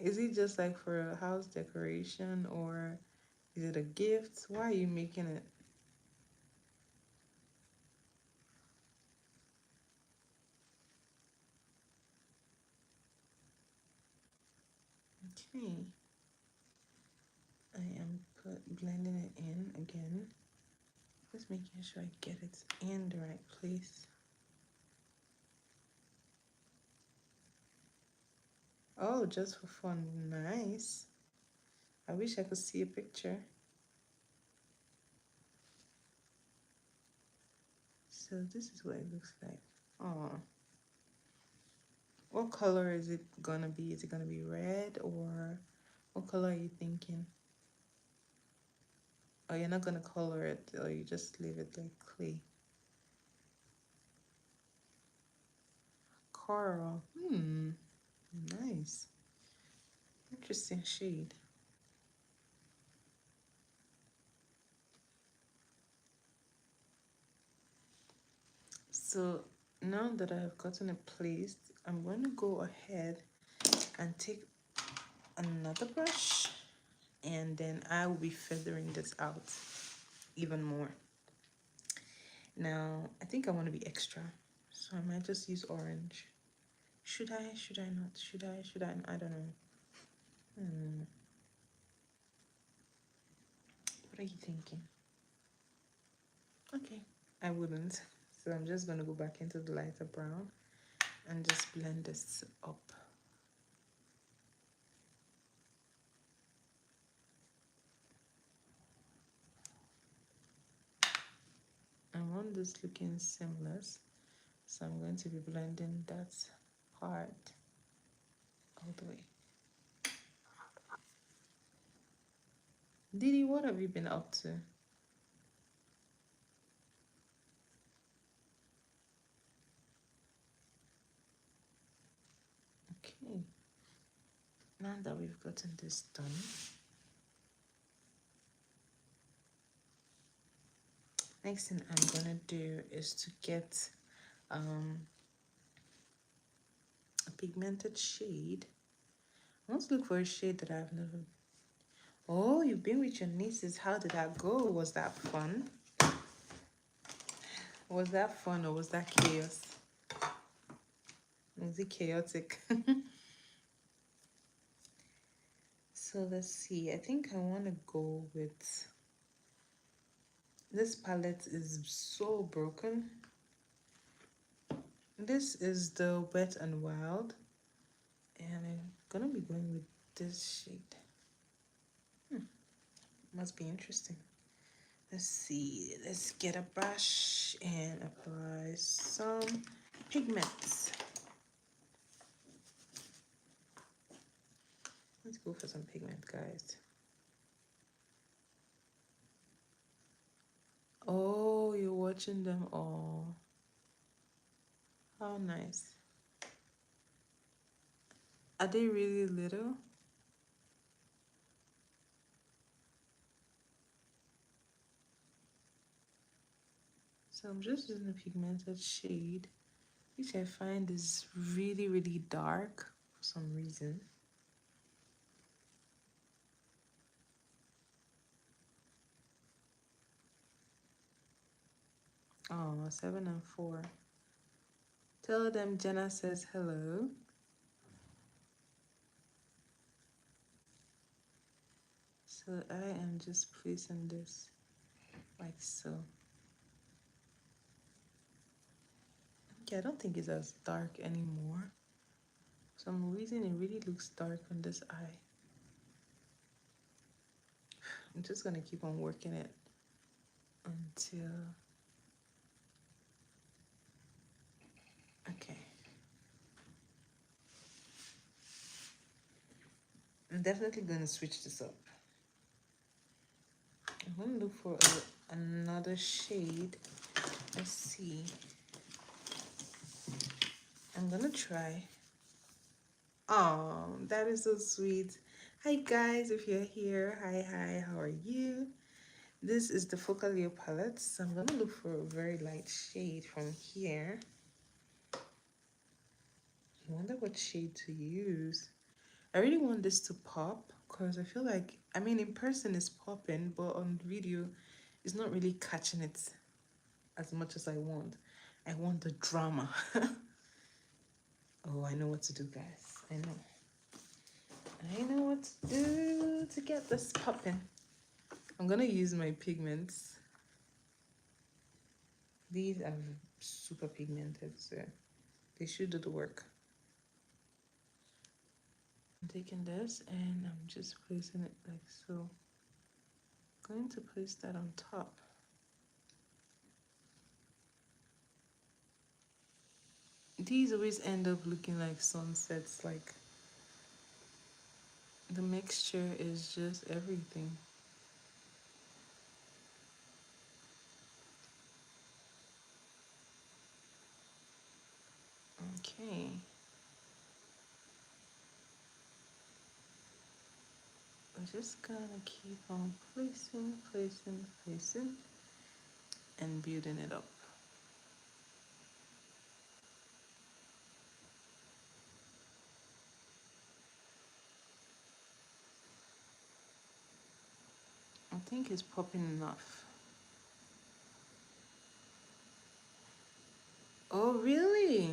Is it just like for a house decoration, or is it a gift? Why are you making it? Okay. I am blending it in again. Just making sure I get it in the right place. Oh, just for fun. Nice. I wish I could see a picture. So this is what it looks like. Oh. What color is it gonna be? Is it gonna be red, or what color are you thinking? Oh, you're not gonna color it, or you just leave it like clay? Coral. Nice. Interesting shade. So now that I've gotten it placed, I'm going to go ahead and take another brush, and then I will be feathering this out even more. Now, I think I want to be extra, so I might just use orange. Should I? Should I not? Should I? Should I? I don't know. What are you thinking? Okay, I wouldn't. So I'm just going to go back into the lighter brown and just blend this up. I want this looking seamless, so I'm going to be blending that part all the way. Didi, what have you been up to? Okay, now that we've gotten this done, next thing I'm gonna do is to get a pigmented shade. I want to look for a shade that I've never. Oh, you've been with your nieces. How did that go? Was that fun? Was that fun, or was that chaos? Was it chaotic? So let's see. I think I want to go with this palette. Is so broken. This is the Wet and Wild, and I'm gonna be going with this shade. Must be interesting. Let's see. Let's get a brush and apply some pigments. Let's go for some pigment, guys. Oh, you're watching them all. How nice. Are they really little? So I'm just using a pigmented shade, which I find is really, really dark for some reason. Oh, 7 and 4. Tell them Jenna says hello. So I am just placing this like so. Okay, I don't think it's as dark anymore. For some reason it really looks dark on this eye. I'm just gonna keep on working it until, okay. I'm definitely gonna switch this up. I'm gonna look for another shade. Let's see. I'm gonna try. Oh, that is so sweet. Hi guys, if you're here, hi, how are you? This is the Focaleo palette, so I'm gonna look for a very light shade from here. I wonder what shade to use. I really want this to pop because I feel like, I mean, in person it's popping, but on video it's not really catching it as much as I want. I want the drama. Oh, I know what to do, guys. I know what to do to get this popping. I'm gonna use my pigments. These are super pigmented, so they should do the work. I'm taking this and I'm just placing it like so. I'm going to place that on top. These always end up looking like sunsets, like the mixture is just everything. Okay. I'm just gonna keep on placing and building it up. I think it's popping enough. Oh, really?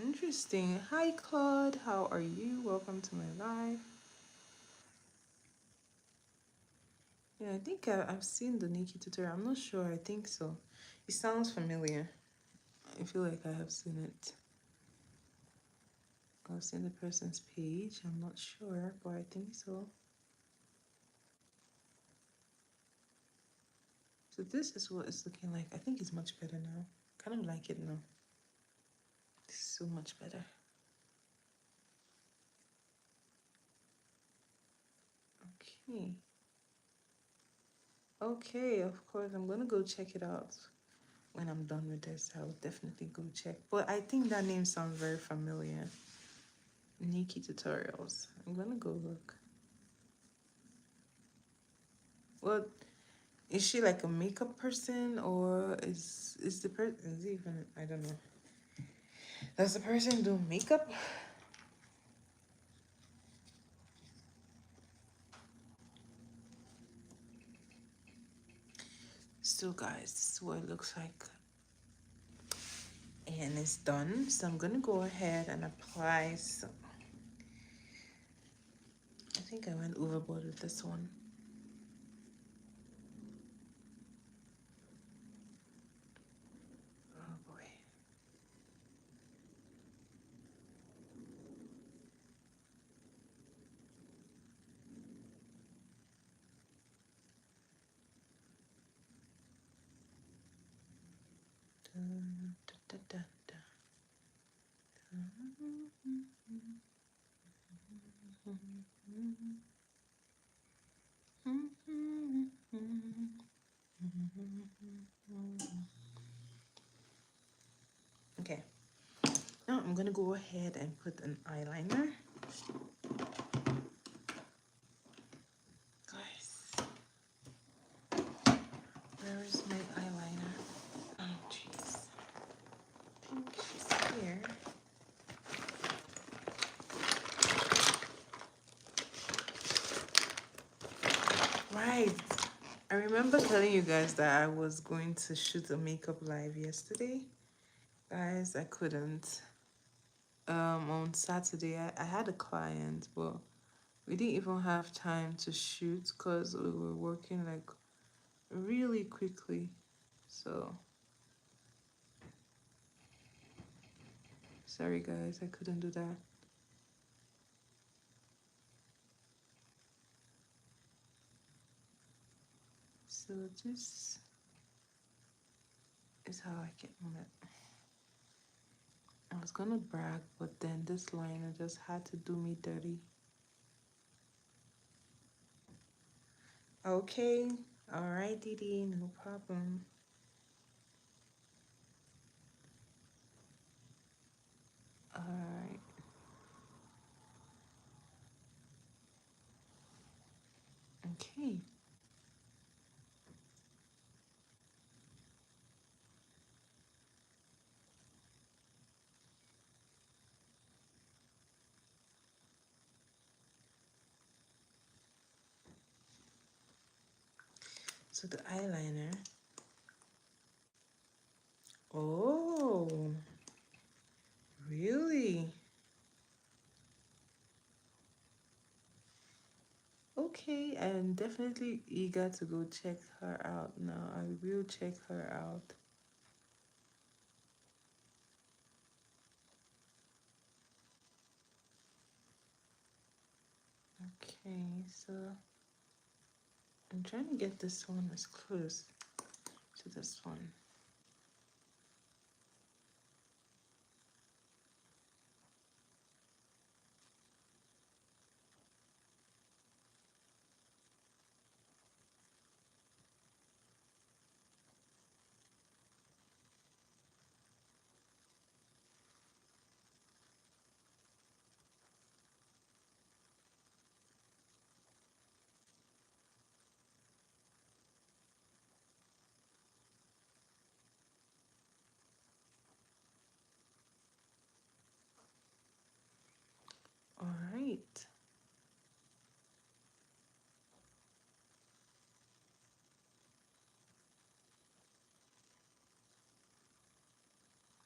Interesting. Hi, Claude. How are you? Welcome to my live. Yeah, I think I've seen the Nikki tutorial. I'm not sure. I think so. It sounds familiar. I feel like I have seen it. I've seen the person's page. I'm not sure, but I think so. So this is what it's looking like. I think it's much better now. Kind of like it now. It's so much better. Okay. Okay, of course, I'm gonna go check it out. When I'm done with this, I will definitely go check. But I think that name sounds very familiar. Nikki Tutorials. I'm gonna go look. Well, is she like a makeup person or is the person, is it even, I don't know. Does the person do makeup? So guys, this is what it looks like. And it's done. So I'm gonna go ahead and apply some. I think I went overboard with this one. Oh boy. Dun, dun, dun, dun, Okay. Now I'm gonna go ahead and put an eyeliner. Guys, where is my eyeliner? Oh jeez. I think she's here. Right. I remember telling you guys that I was going to shoot a makeup live yesterday. Guys, I couldn't. On Saturday, I had a client, but we didn't even have time to shoot because we were working like really quickly. So, sorry guys, I couldn't do that. So, this is how I get on it. I was gonna brag, but then this liner just had to do me dirty. Okay, alright, Didi, no problem. Alright, okay. So the eyeliner. Oh, really? Okay, I'm definitely eager to go check her out now. I will check her out. Okay, so I'm trying to get this one as close to this one. All right.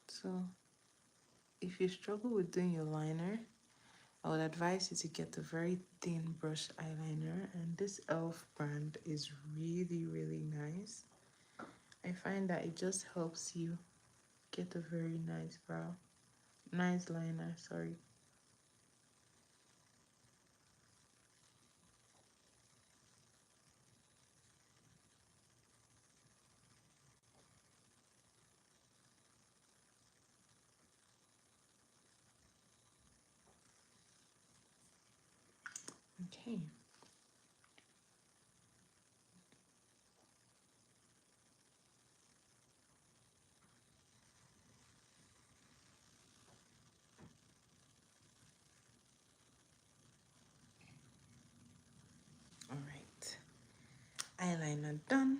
So if you struggle with doing your liner, I would advise you to get a very thin brush eyeliner, and this e.l.f. brand is really, really nice. I find that it just helps you get a very nice brow, nice liner, sorry. Okay. All right. Eyeliner done.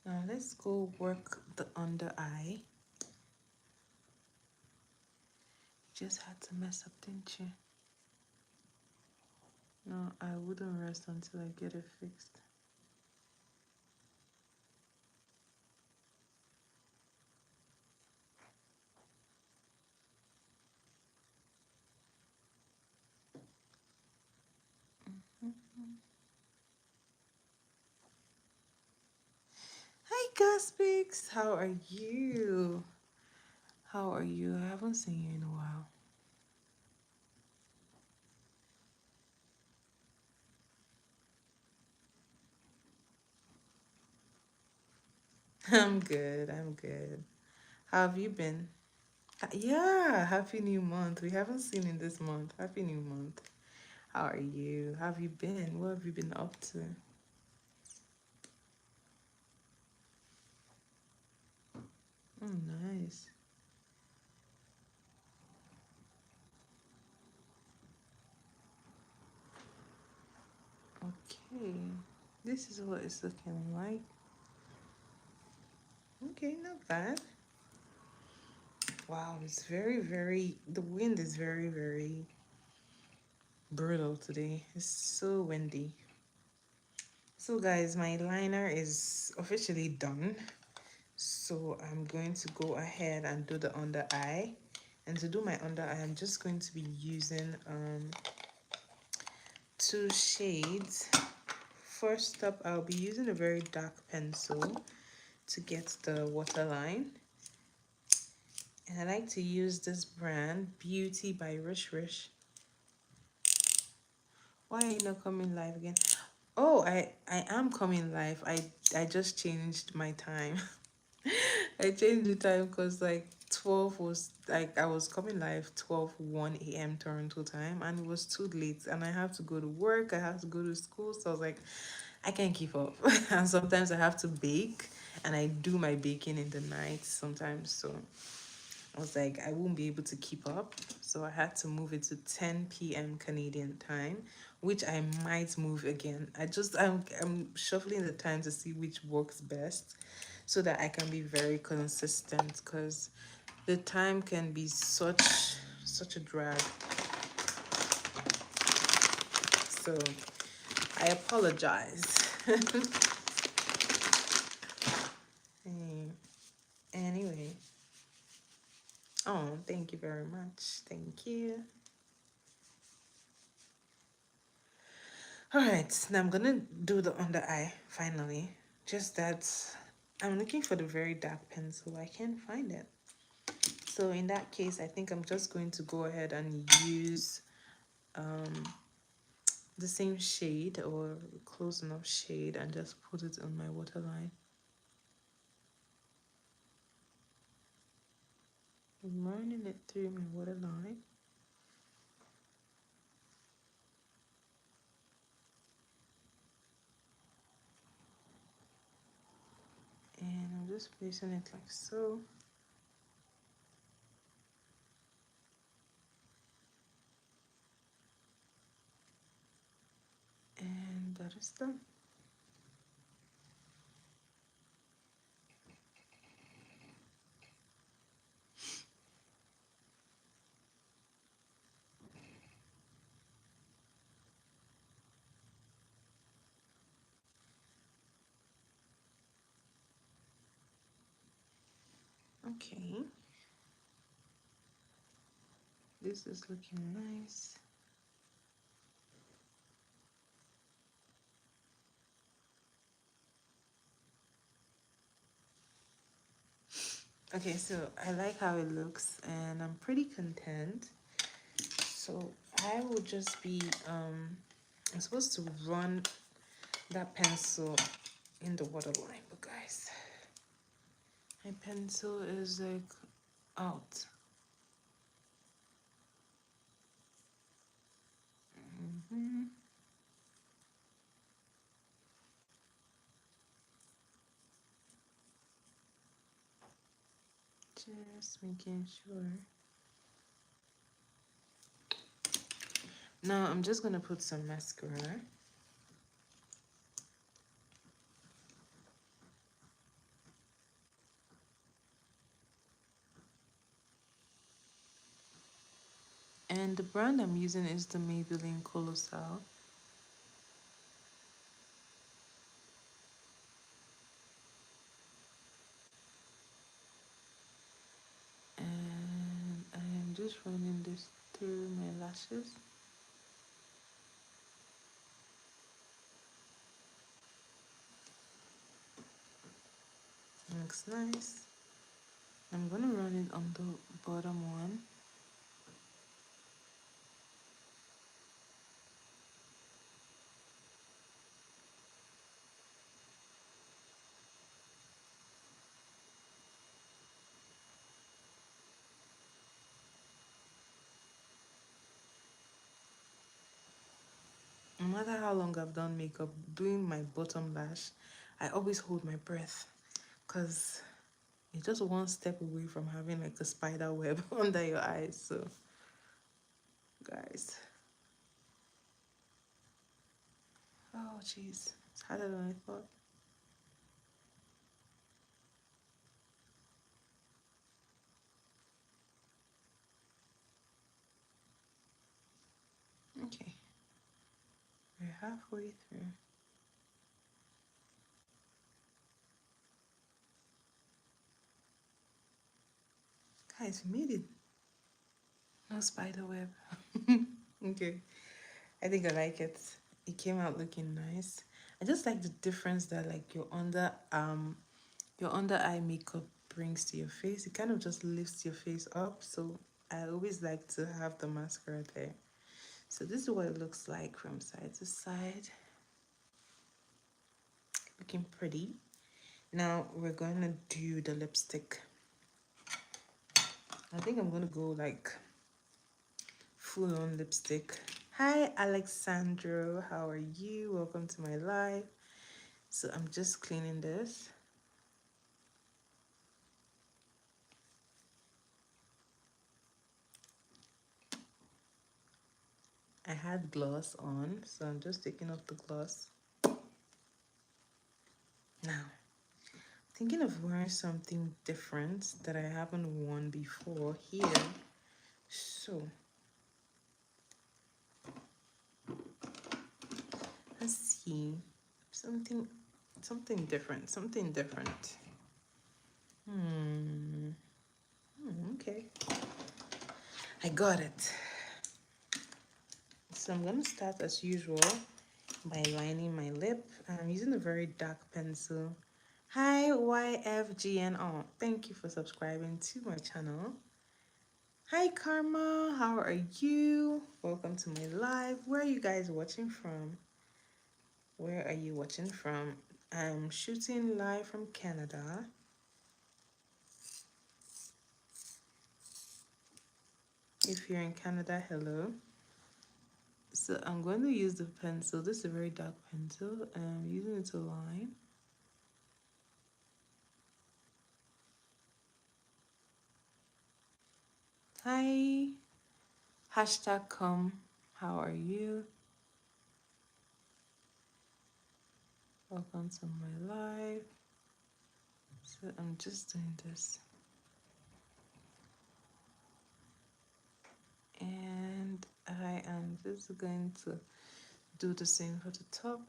Now let's go work the under eye. Just had to mess up, didn't you? No, I wouldn't rest until I get it fixed. Hi, Gaspix. How are you? How are you? I haven't seen you in a while. I'm good. I'm good. How have you been? Yeah, happy new month. We haven't seen in this month. Happy new month. How are you? How have you been? What have you been up to? Oh, nice. Okay. This is what it's looking like. Okay, not bad. Wow, it's very, very, the wind is very, very brutal today. It's so windy. So guys, my liner is officially done. So I'm going to go ahead and do the under eye. And to do my under eye, I'm just going to be using two shades. First up, I'll be using a very dark pencil to get the waterline. And I like to use this brand, Beauty by Rish Rish. Why are you not coming live again? Oh, I am coming live. I just changed my time. I changed the time because like 12 was like I was coming live 1 a.m. Toronto time, and it was too late and I have to go to work, I have to go to school, so I was like I can't keep up. And sometimes I have to bake, and I do my baking in the night sometimes, so I was like, I won't be able to keep up. So I had to move it to 10 p.m. Canadian time, which I might move again. I'm shuffling the time to see which works best so that I can be very consistent, because the time can be such a drag. So I apologize. Hmm. Anyway. Oh, thank you very much. Thank you. All right, now I'm gonna do the under eye finally. Just that I'm looking for the very dark pencil. I can't find it. So in that case, I think I'm just going to go ahead and use the same shade or close enough shade and just put it on my waterline. I'm running it through my waterline. And I'm just placing it like so. And that is done. Okay. This is looking nice. Okay, so I like how it looks and I'm pretty content. So I will just be, I'm supposed to run that pencil in the waterline, but guys, my pencil is like out. Just making sure. Now I'm just gonna put some mascara. And the brand I'm using is the Maybelline Colossal. And I am just running this through my lashes. Looks nice. I'm gonna run it on the bottom one. No matter how long I've done makeup, doing my bottom lash, I always hold my breath because you're just one step away from having like a spider web under your eyes. So, guys, oh jeez, it's harder than I thought. Okay, we're halfway through. Nice, we made it. No spider web. Okay. I think I like it. It came out looking nice. I just like the difference that like your under eye makeup brings to your face. It kind of just lifts your face up. So I always like to have the mascara there. So this is what it looks like from side to side. Looking pretty. Now we're gonna do the lipstick. I think I'm gonna go like full on lipstick. Hi Alexandro, how are you? Welcome to my live. So I'm just cleaning this. I had gloss on, so I'm just taking off the gloss. Now, thinking of wearing something different that I haven't worn before here. So, let's see. Something different, something different. Okay. I got it. So I'm gonna start as usual by lining my lip. I'm using a very dark pencil. Hi YFGNO. Thank you for subscribing to my channel. Hi Karma, how are you? Welcome to my live. Where are you guys watching from? Where are you watching from? I'm shooting live from Canada. If you're in Canada, hello. So I'm going to use the pencil. This is a very dark pencil. I'm using it to line. Hi, hashtag come. How are you? Welcome to my live. So I'm just doing this. And I am just going to do the same for the top.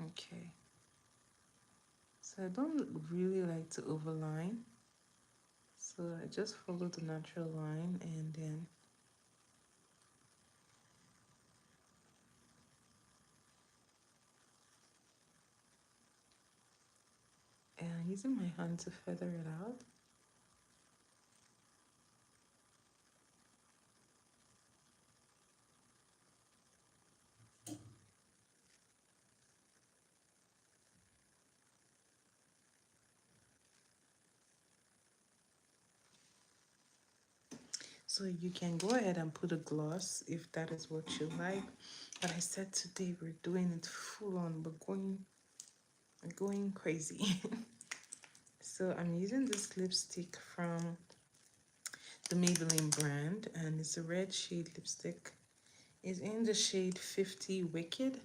Okay. So I don't really like to overline. So I just follow the natural line and then using my hand to feather it out. So you can go ahead and put a gloss if that is what you like. But I said today we're doing it full on, but going crazy. So I'm using this lipstick from the Maybelline brand, and it's a red shade lipstick. It's in the shade 50 Wicked.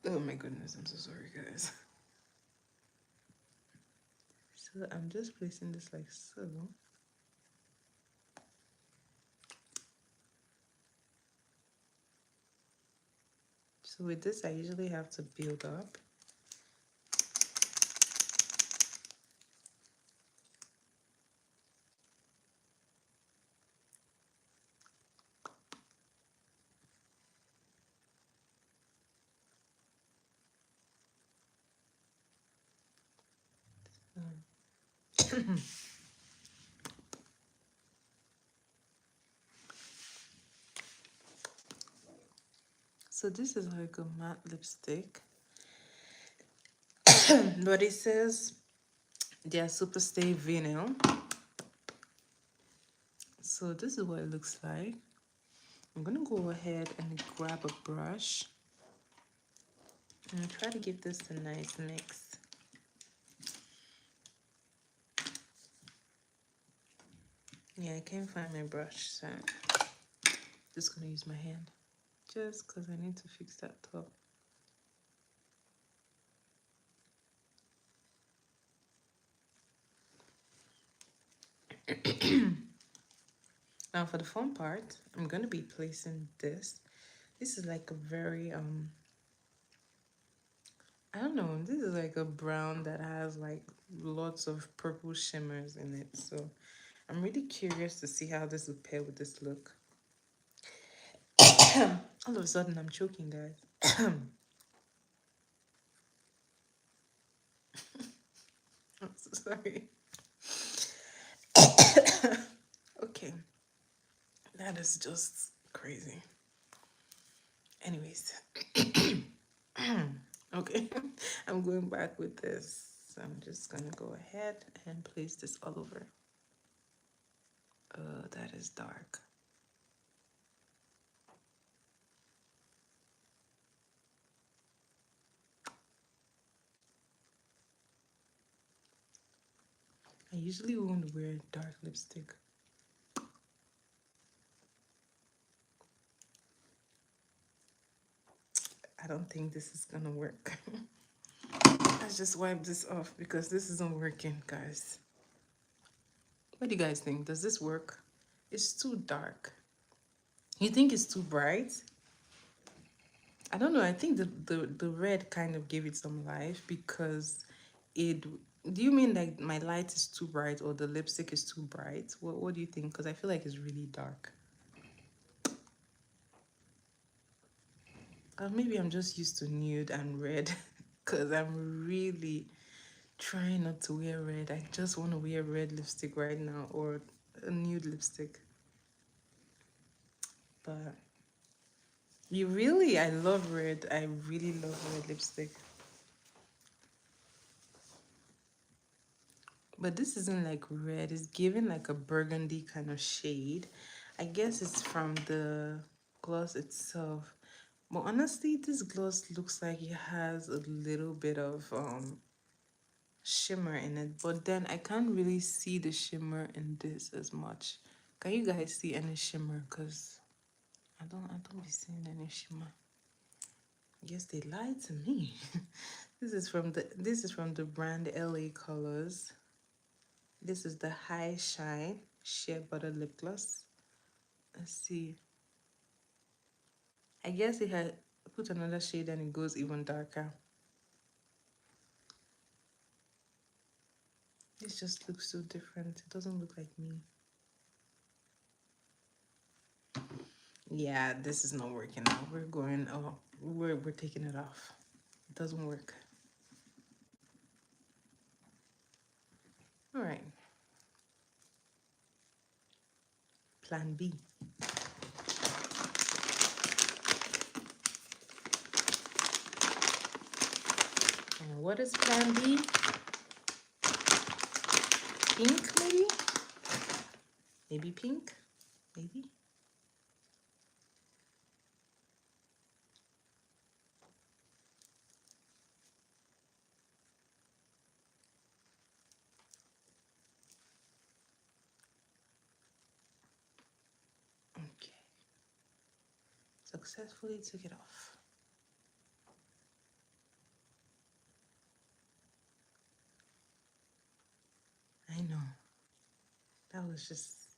Oh my goodness, I'm so sorry guys. So I'm just placing this like so. So with this, I usually have to build up. So this is like a matte lipstick. But it says they are Superstay Vinyl. So this is what it looks like. I'm gonna go ahead and grab a brush and try to give this a nice mix. Yeah, I can't find my brush, so I'm just gonna use my hand. just because I need to fix that top. Now for the fun part, I'm gonna be placing this. This is like a very I don't know, this is like a brown that has like lots of purple shimmers in it. So I'm really curious to see how this will pair with this look. All of a sudden I'm choking, guys. I'm so sorry. Okay, that is just crazy. Anyways, okay, I'm going back with this. I'm just gonna go ahead and place this all over. That is dark. I usually won't wear dark lipstick. I don't think this is gonna work. Let's just wipe this off because this isn't working, guys. What do you guys think? Does this work? It's too dark. You think it's too bright? I don't know. I think the red kind of gave it some life because it. Do you mean like my light is too bright or the lipstick is too bright? What do you think? Because I feel like it's really dark. Or maybe I'm just used to nude and red because I'm really trying not to wear red. I just want to wear red lipstick right now or a nude lipstick. But you really, I love red. I really love red lipstick. But this isn't like red. It's giving like a burgundy kind of shade. I guess it's from the gloss itself. But honestly, this gloss looks like it has a little bit of shimmer in it. But then I can't really see the shimmer in this as much. Can you guys see any shimmer? Because I don't be seeing any shimmer. Yes, they lied to me. This is from the brand LA Colors. This is the High Shine Shea Butter Lip Gloss. Let's see. I guess it had put another shade and it goes even darker. This just looks so different. It doesn't look like me. Yeah, this is not working out. We're going, oh, we're taking it off. It doesn't work. All right. Plan B. And what is plan B? Pink, maybe? Maybe pink? Maybe? Okay. Successfully took it off. I know. That was just.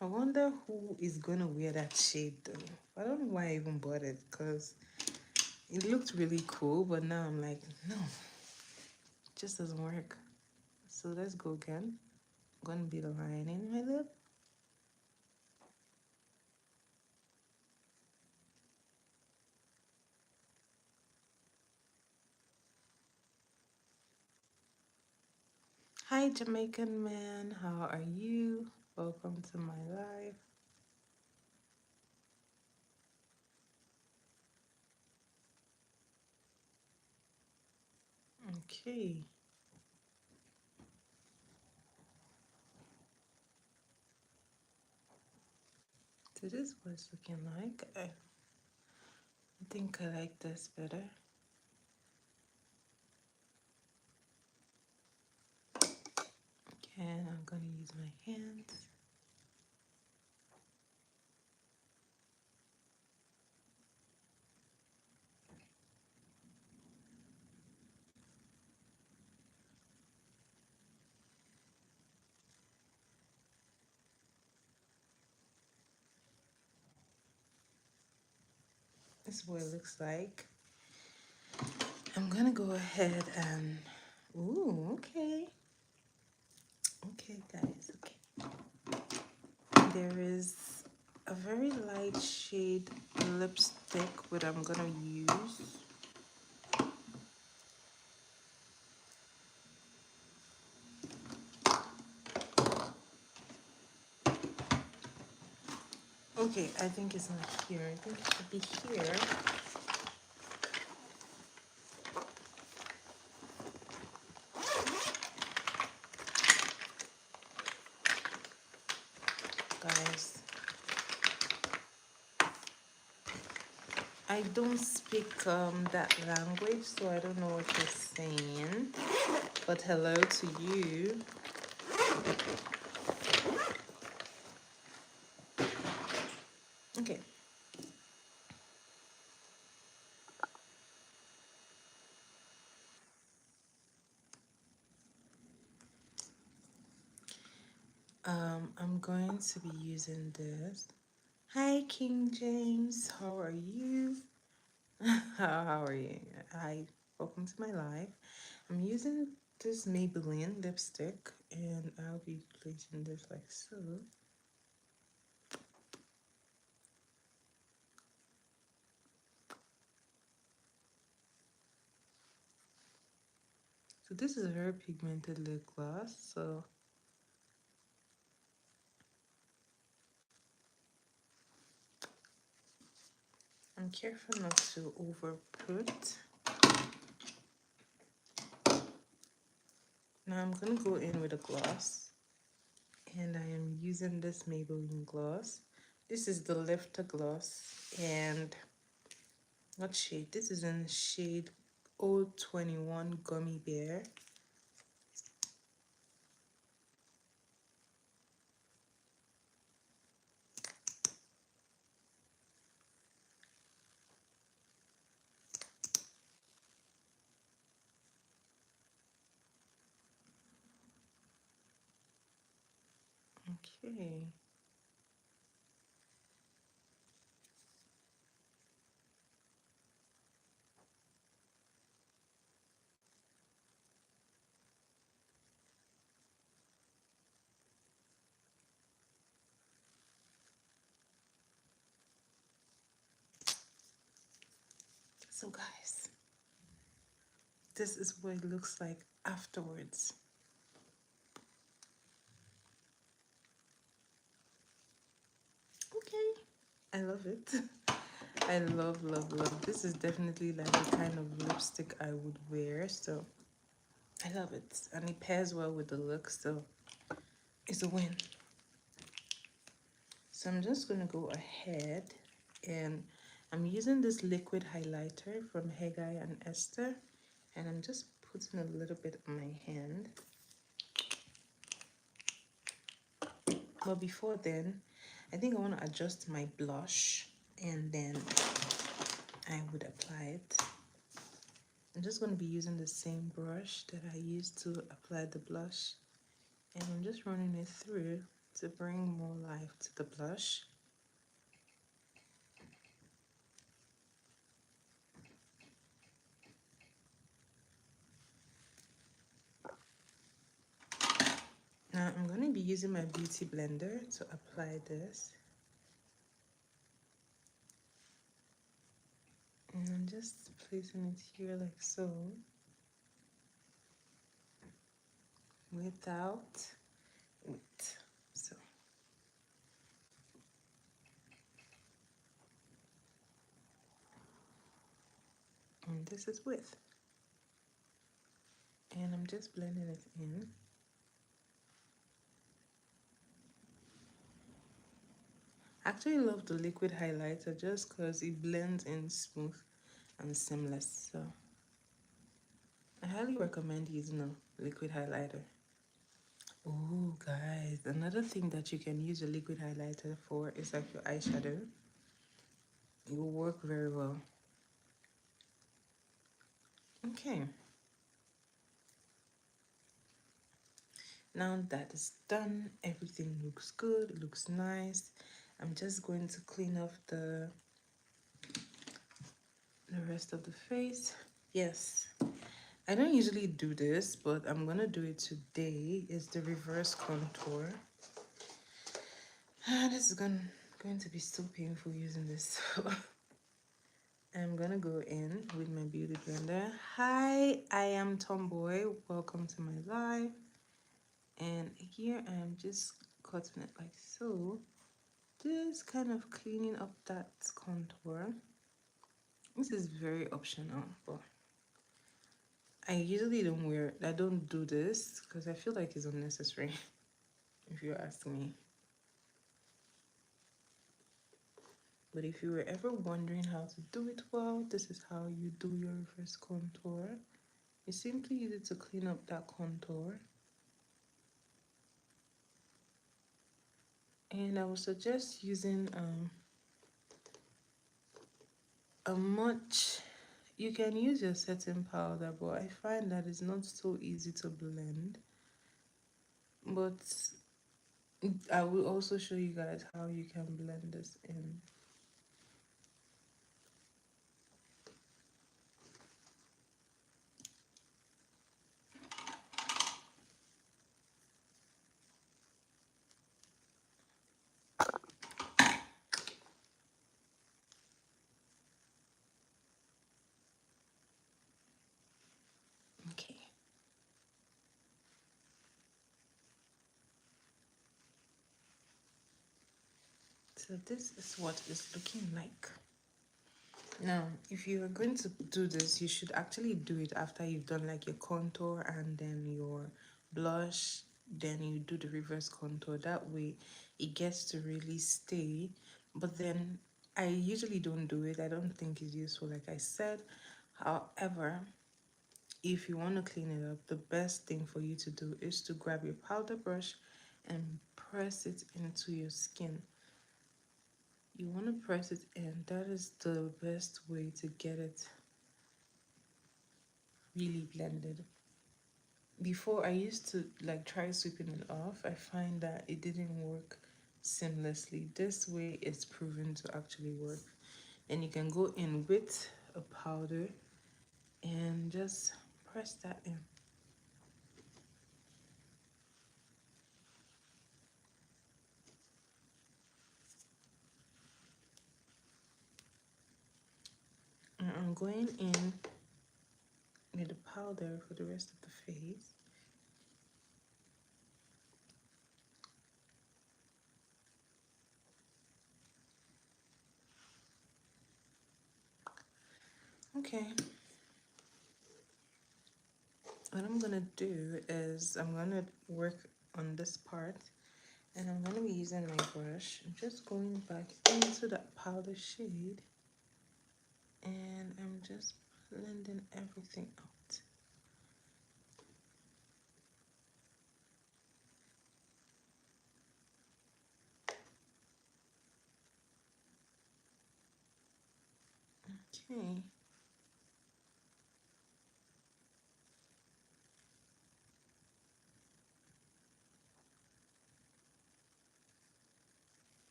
I wonder who is gonna wear that shade though. I don't know why I even bought it because it looked really cool, but now I'm like, no, it just doesn't work. So let's go again. I'm gonna be lining my lip. Hi, Jamaican man. How are you? Welcome to my live. Okay. So this is what it's looking like. I think I like this better. And I'm gonna use my hands. This is what it looks like. I'm gonna go ahead and, ooh, okay. Okay, guys, okay. There is a very light shade lipstick which I'm gonna use. Okay, I think it's not here. I think it should be here. Guys, I don't speak that language, so I don't know what you're saying. But hello to you. Okay. I'm going to be using this. Hi, King James. How are you? How are you? Hi, welcome to my live. I'm using this Maybelline lipstick, and I'll be placing this like so. So this is a very pigmented lip gloss, so I'm careful not to over put. Now I'm gonna go in with a gloss, and I am using this Maybelline gloss. This is the Lifter gloss, and what shade? This is in shade 021 Gummy Bear. Okay. So guys, this is what it looks like afterwards. Okay. I love it. I love, love, love. This is definitely like the kind of lipstick I would wear, so I love it. And it pairs well with the look, so it's a win. So I'm just gonna go ahead and I'm using this liquid highlighter from Hegai and Esther, and I'm just putting a little bit on my hand. But before then, I think I want to adjust my blush, and then I would apply it. I'm just going to be using the same brush that I used to apply the blush, and I'm just running it through to bring more life to the blush. Now I'm going to be using my beauty blender to apply this. And I'm just placing it here like so, without it. So. And this is with. And I'm just blending it in. I actually love the liquid highlighter just because it blends in smooth and seamless. So I highly recommend using a liquid highlighter. Oh, guys, another thing that you can use a liquid highlighter for is like your eyeshadow. It will work very well. Okay. Now that is done, everything looks good, looks nice. I'm just going to clean off the the rest of the face. Yes, I don't usually do this, but I'm gonna do it today. Is the reverse contour. This is going to be so painful using this. I'm gonna go in with my beauty blender. Hi, I am Tomboy. Welcome to my live. And here I'm just cutting it like so. Just kind of cleaning up that contour. This is very optional, but I usually I don't do this because I feel like it's unnecessary, if you ask me. But if you were ever wondering how to do it well, this is how you do your reverse contour. You simply use it to clean up that contour. And I would suggest using a much, you can use your setting powder, but I find that it's not so easy to blend. But I will also show you guys how you can blend this in. Okay. So this is what it's looking like. Now, if you are going to do this, you should actually do it after you've done like your contour and then your blush, then you do the reverse contour. That way it gets to really stay. But then I usually don't do it. I don't think it's useful, like I said. However, if you want to clean it up, the best thing for you to do is to grab your powder brush and press it into your skin. You want to press it in. That is the best way to get it really blended. Before, I used to like try sweeping it off. I find that it didn't work seamlessly. This way it's proven to actually work. And you can go in with a powder and just press that in. And I'm going in with the powder for the rest of the face. Okay. What I'm gonna do is I'm gonna work on this part, and I'm gonna be using my brush. I'm just going back into that powder shade, and I'm just blending everything out. Okay.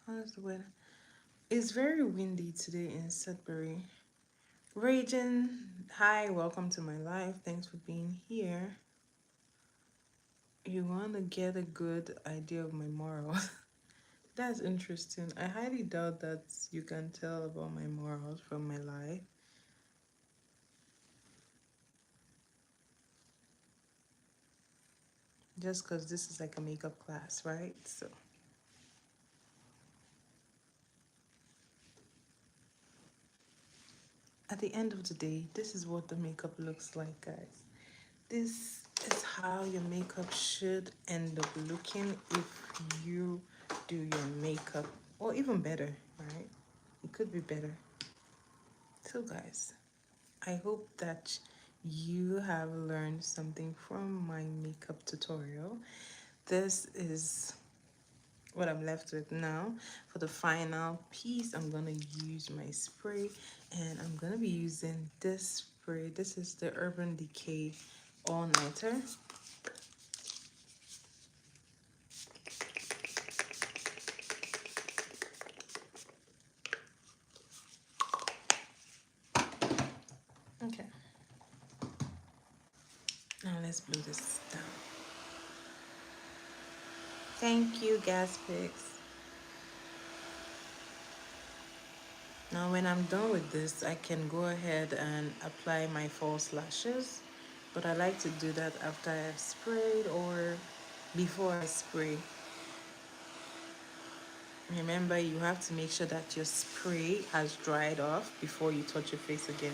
How's the weather? It's very windy today in Sudbury. Raging, hi, welcome to my live. Thanks for being here. You want to get a good idea of my morals? That's interesting. I highly doubt that you can tell about my morals from my life. Just because this is like a makeup class, right? So at the end of the day, this is what the makeup looks like, guys. This is how your makeup should end up looking if you do your makeup, or even better, right? It could be better. So guys, I hope that you have learned something from my makeup tutorial. This is what I'm left with now. For the final piece, I'm gonna use my spray, and I'm gonna be using this spray. This is the Urban Decay All Nighter. let's blow this down. Thank you, gas pigs. Now when I'm done with this, I can go ahead and apply my false lashes, but I like to do that after I've sprayed or before I spray. Remember, you have to make sure that your spray has dried off before you touch your face again.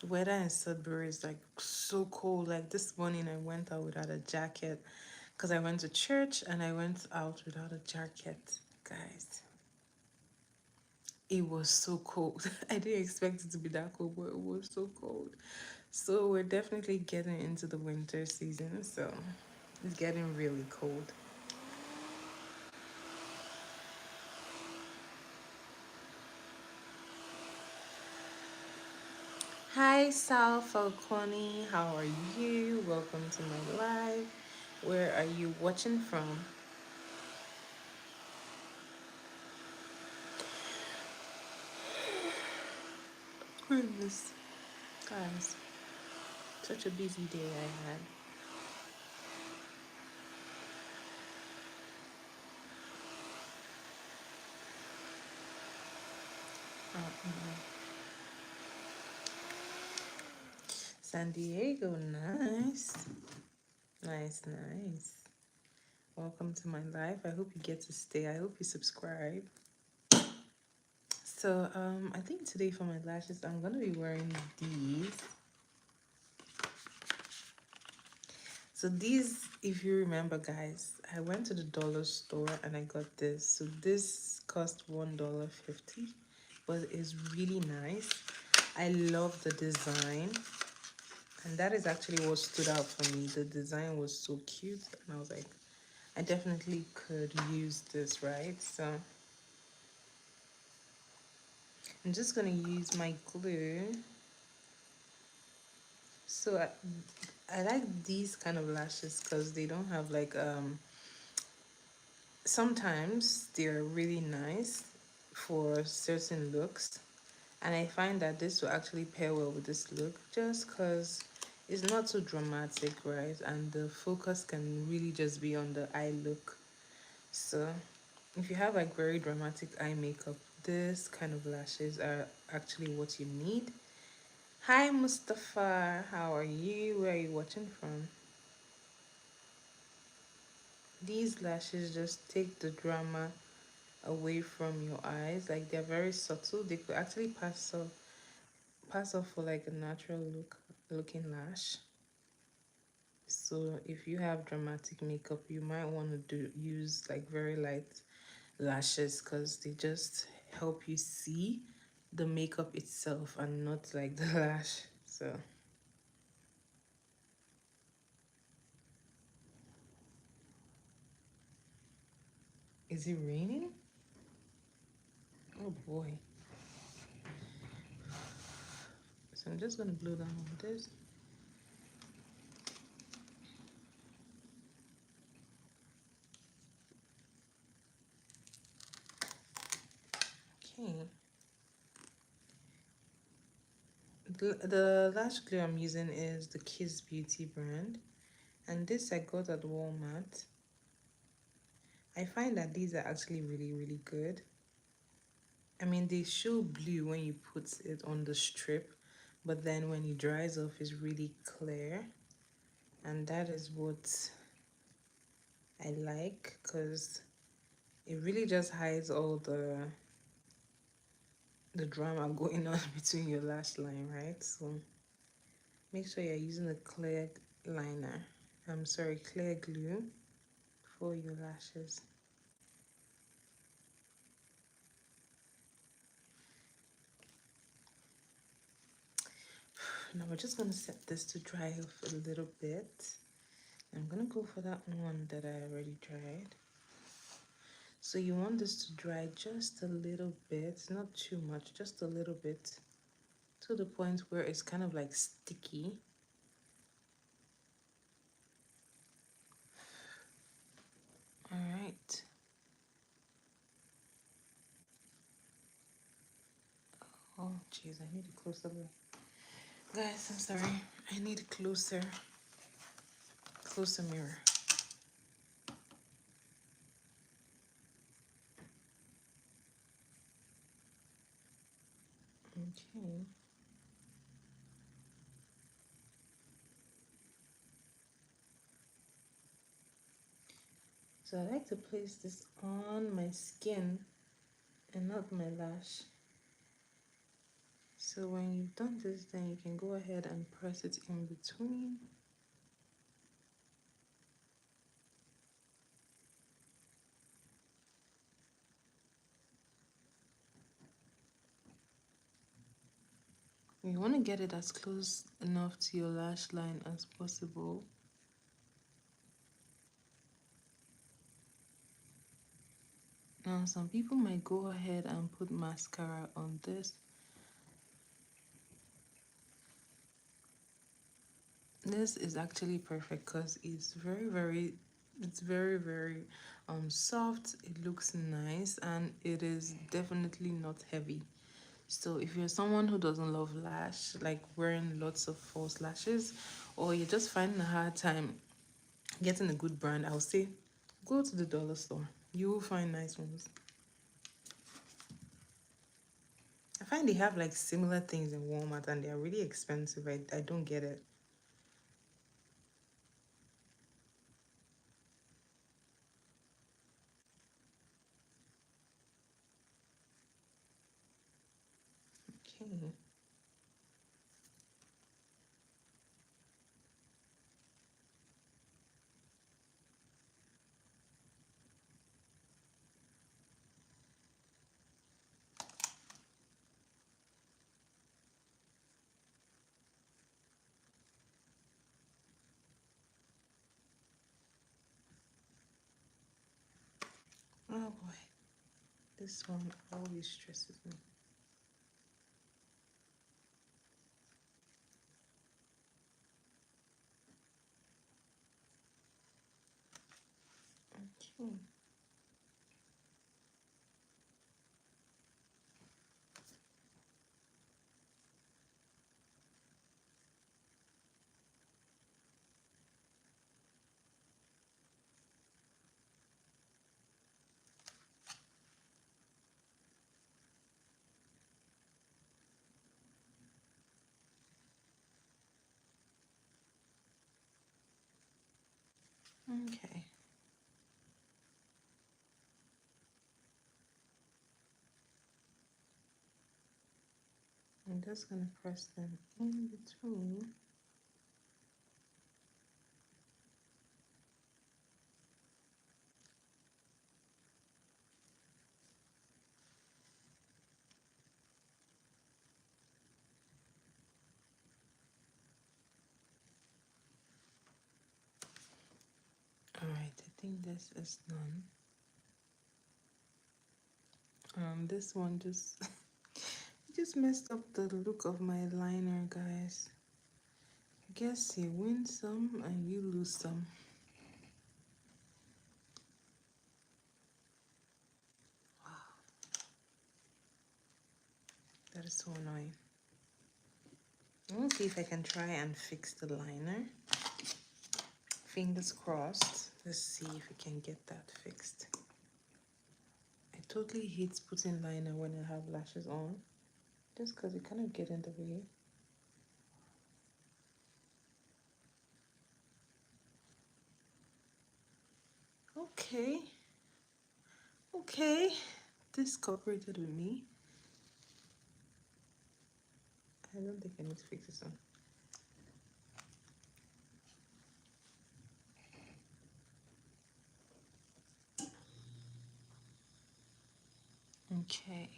The weather in Sudbury is like so cold. Like this morning, I went out without a jacket because I went to church and I went out without a jacket, guys. It was so cold. I didn't expect it to be that cold, but it was so cold. So we're definitely getting into the winter season, so it's getting really cold. Hi, Sal Falcone. How are you? Welcome to my live. Where are you watching from? Goodness, guys, such a busy day I had. San Diego, nice. Nice, nice. Welcome to my life. I hope you get to stay. I hope you subscribe. So, I think today for my lashes, I'm gonna be wearing these. So these, if you remember, guys, I went to the dollar store and I got this. So this cost $1.50, but it's really nice. I love the design, and that is actually what stood out for me. The design was so cute, and I was like, I definitely could use this, right? So I'm just gonna use my glue. So I like these kind of lashes because they don't have like sometimes they're really nice for certain looks, and I find that this will actually pair well with this look just because it's not too dramatic, right? And the focus can really just be on the eye look. So if you have like very dramatic eye makeup, this kind of lashes are actually what you need. Hi Mustafa, how are you? Where are you watching from? These lashes just take the drama away from your eyes. Like they're very subtle. They could actually pass off for like a natural looking lash. So if you have dramatic makeup, you might want to use like very light lashes because they just help you see the makeup itself and not like the lash. So is it raining? Oh boy. So I'm just gonna blow down on this. Okay. The lash glue I'm using is the Kiss Beauty brand, and this I got at Walmart. I find that these are actually really, really good. I mean, they show blue when you put it on the strip, but then when it dries off, it's really clear. And that is what I like because it really just hides all the drama going on between your lash line, right? So make sure you're using a clear liner. I'm sorry, clear glue for your lashes. Now we're just gonna set this to dry off a little bit. I'm gonna go for that one that I already dried. So you want this to dry just a little bit, not too much, just a little bit, to the point where it's kind of like sticky. All right. Oh, jeez, I need a closer look. Guys, I'm sorry. I need a closer mirror. Okay. So I like to place this on my skin and not my lash. So when you've done this, then you can go ahead and press it in between. You want to get it as close enough to your lash line as possible. Now, some people might go ahead and put mascara on this. This is actually perfect because it's very soft. It looks nice and it is definitely not heavy. So if you're someone who doesn't love lash, like wearing lots of false lashes, or you're just finding a hard time getting a good brand, I would say go to the dollar store. You will find nice ones. I find they have like similar things in Walmart and they're really expensive. I don't get it. Okay. Oh boy. This one always stresses me. Okay. Okay. I'm just gonna press them in between. Alright, I think this is done. This one just messed up the look of my liner, guys. I guess you win some and you lose some. That is so annoying. I'll see if I can try and fix the liner. Fingers crossed. Let's see if we can get that fixed. I totally hate putting liner when I have lashes on, just because it kind of get in the way. Okay. Okay. This cooperated with me. I don't think I need to fix this one. Okay.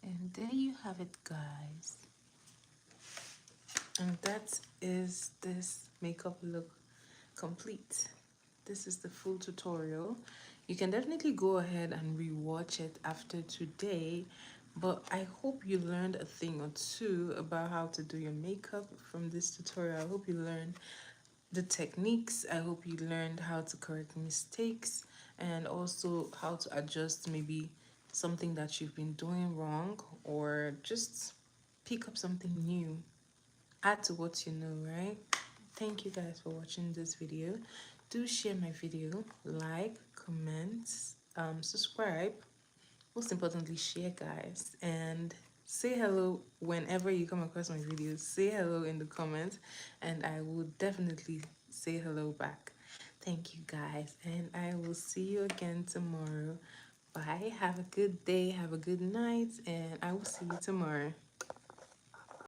And there you have it, guys. And that is this makeup look complete. This is the full tutorial. You can definitely go ahead and rewatch it after today, but I hope you learned a thing or two about how to do your makeup from this tutorial. I hope you learned the techniques. I hope you learned how to correct mistakes and also how to adjust maybe something that you've been doing wrong, or just pick up something new. Add to what you know, right? Thank you guys for watching this video. Do share my video, like, comment, subscribe. Most importantly, share, guys, and say hello whenever you come across my videos. Say hello in the comments, and I will definitely say hello back. Thank you, guys, and I will see you again tomorrow. Bye. Have a good day, have a good night, and I will see you tomorrow.